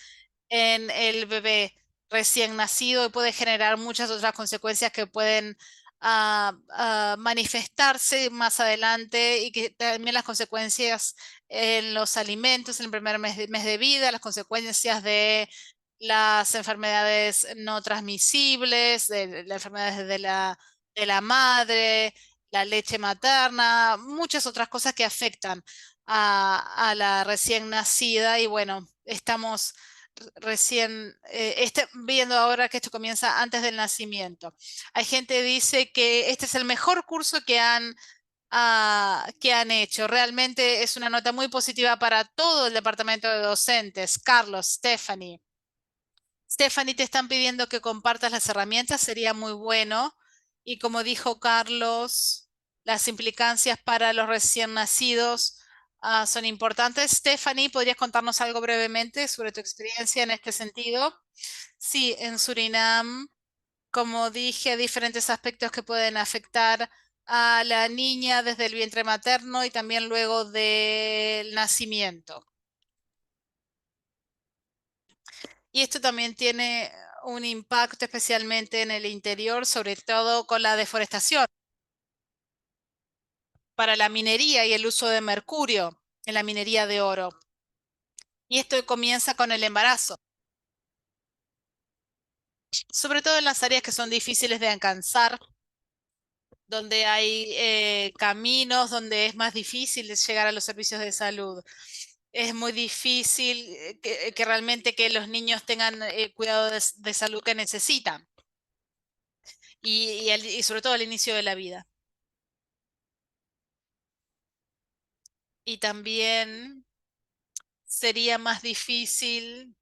en el bebé recién nacido y puede generar muchas otras consecuencias que pueden a manifestarse más adelante y que también las consecuencias en los alimentos en el primer mes de vida, las consecuencias de las enfermedades no transmisibles, de las enfermedades de la madre, la leche materna, muchas otras cosas que afectan a la recién nacida y bueno, estamos recién viendo ahora que esto comienza antes del nacimiento. Hay gente que dice que este es el mejor curso que han hecho. Realmente es una nota muy positiva para todo el departamento de docentes. Carlos, Stephanie. Stephanie, te están pidiendo que compartas las herramientas, sería muy bueno. Y como dijo Carlos, las implicancias para los recién nacidos son importantes. Stephanie, ¿podrías contarnos algo brevemente sobre tu experiencia en este sentido? Sí, en Surinam, como dije, diferentes aspectos que pueden afectar a la niña desde el vientre materno y también luego del nacimiento. Y esto también tiene un impacto especialmente en el interior, sobre todo con la deforestación, para la minería y el uso de mercurio en la minería de oro. Y esto comienza con el embarazo, sobre todo en las áreas que son difíciles de alcanzar, donde hay caminos, donde es más difícil llegar a los servicios de salud. Es muy difícil que realmente que los niños tengan el cuidado de salud que necesitan y sobre todo al inicio de la vida. Y también sería más difícil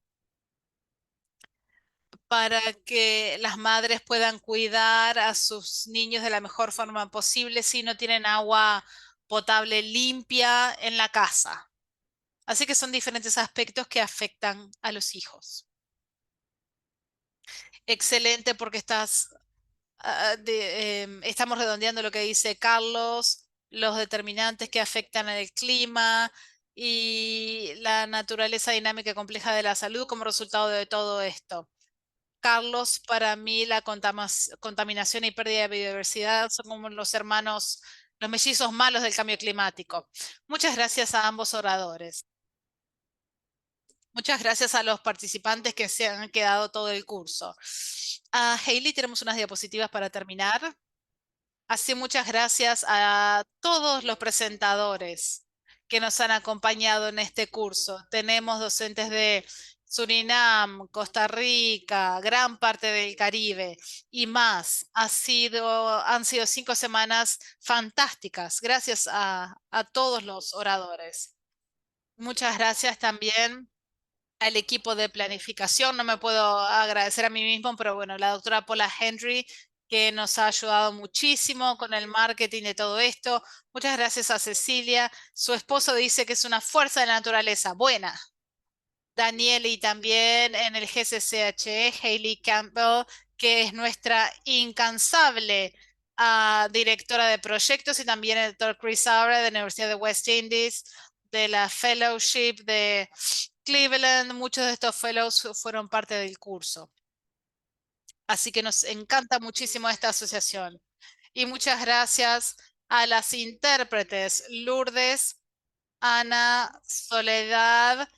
para que las madres puedan cuidar a sus niños de la mejor forma posible si no tienen agua potable limpia en la casa. Así que son diferentes aspectos que afectan a los hijos. Excelente porque estamos redondeando lo que dice Carlos, los determinantes que afectan al clima y la naturaleza dinámica y compleja de la salud como resultado de todo esto. Carlos, para mí la contaminación y pérdida de biodiversidad son como los hermanos, los mellizos malos del cambio climático. Muchas gracias a ambos oradores. Muchas gracias a los participantes que se han quedado todo el curso. Hailey, tenemos unas diapositivas para terminar. Así muchas gracias a todos los presentadores que nos han acompañado en este curso. Tenemos docentes de Surinam, Costa Rica, gran parte del Caribe y más. Han sido 5 semanas fantásticas. Gracias a todos los oradores. Muchas gracias también al equipo de planificación. No me puedo agradecer a mí mismo, pero bueno, la doctora Paula Henry, que nos ha ayudado muchísimo con el marketing de todo esto. Muchas gracias a Cecilia. Su esposo dice que es una fuerza de la naturaleza. Buena. Daniel y también en el GCCHE, Hayley Campbell, que es nuestra incansable directora de proyectos, y también el doctor Chris Abre de la Universidad de West Indies, de la Fellowship de Cleveland. Muchos de estos fellows fueron parte del curso. Así que nos encanta muchísimo esta asociación. Y muchas gracias a las intérpretes Lourdes, Ana, Soledad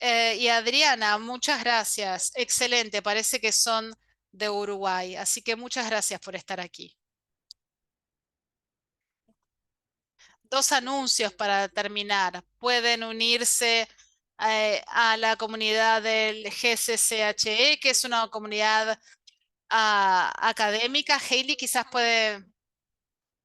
y Adriana. Muchas gracias. Excelente. Parece que son de Uruguay. Así que muchas gracias por estar aquí. Dos anuncios para terminar. Pueden unirse a la comunidad del GCCHE, que es una comunidad académica. Hailey quizás puede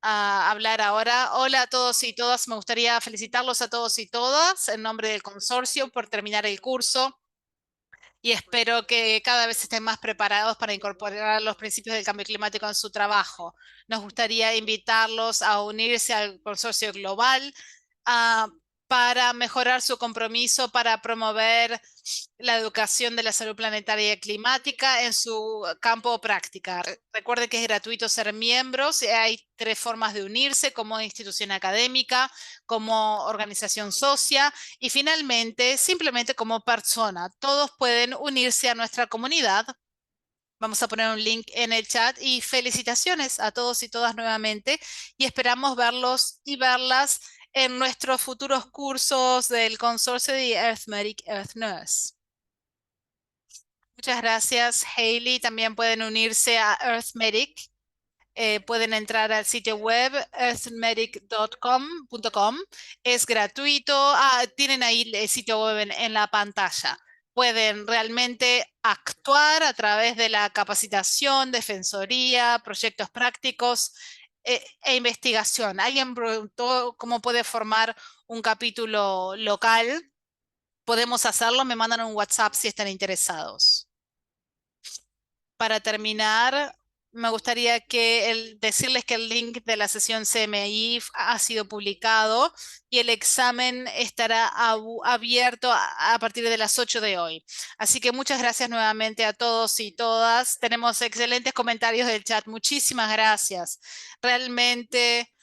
hablar ahora. Hola a todos y todas. Me gustaría felicitarlos a todos y todas en nombre del consorcio por terminar el curso. Y espero que cada vez estén más preparados para incorporar los principios del cambio climático en su trabajo. Nos gustaría invitarlos a unirse al consorcio global ah, para mejorar su compromiso para promover la educación de la salud planetaria y climática en su campo práctica. Recuerde que es gratuito ser miembros. Hay 3 formas de unirse: como institución académica, como organización socia y finalmente simplemente como persona. Todos pueden unirse a nuestra comunidad Vamos a poner un link en el chat y felicitaciones a todos y todas nuevamente y esperamos verlos y verlas en nuestros futuros cursos del consorcio de Arithmetic Earth Nurse. Muchas gracias, Hailey. También pueden unirse a Arithmetic. Pueden entrar al sitio web earthmedic.com. Es gratuito. Tienen ahí el sitio web en la pantalla. Pueden realmente actuar a través de la capacitación, defensoría, proyectos prácticos e investigación. Alguien preguntó cómo puede formar un capítulo local. Podemos hacerlo. Me mandan un WhatsApp si están interesados. Para terminar, me gustaría decirles que el link de la sesión CMI ha sido publicado y el examen estará abierto a partir de las 8 de hoy. Así que muchas gracias nuevamente a todos y todas. Tenemos excelentes comentarios del chat. Muchísimas gracias. Realmente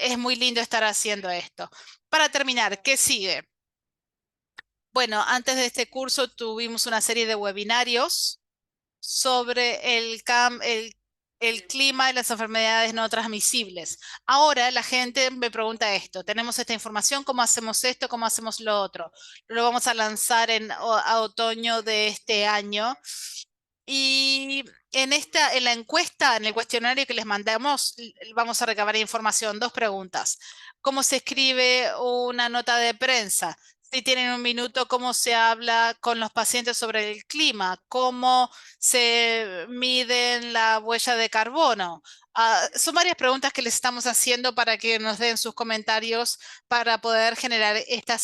es muy lindo estar haciendo esto. Para terminar, ¿qué sigue? Bueno, antes de este curso tuvimos una serie de webinarios sobre el clima y las enfermedades no transmisibles. Ahora la gente me pregunta esto, tenemos esta información, ¿cómo hacemos esto? ¿Cómo hacemos lo otro? Lo vamos a lanzar a otoño de este año. Y en la encuesta, en el cuestionario que les mandamos, vamos a recabar información. Dos preguntas. ¿Cómo se escribe una nota de prensa? Si tienen un minuto, ¿cómo se habla con los pacientes sobre el clima? ¿Cómo se miden la huella de carbono? Son varias preguntas que les estamos haciendo para que nos den sus comentarios para poder generar estas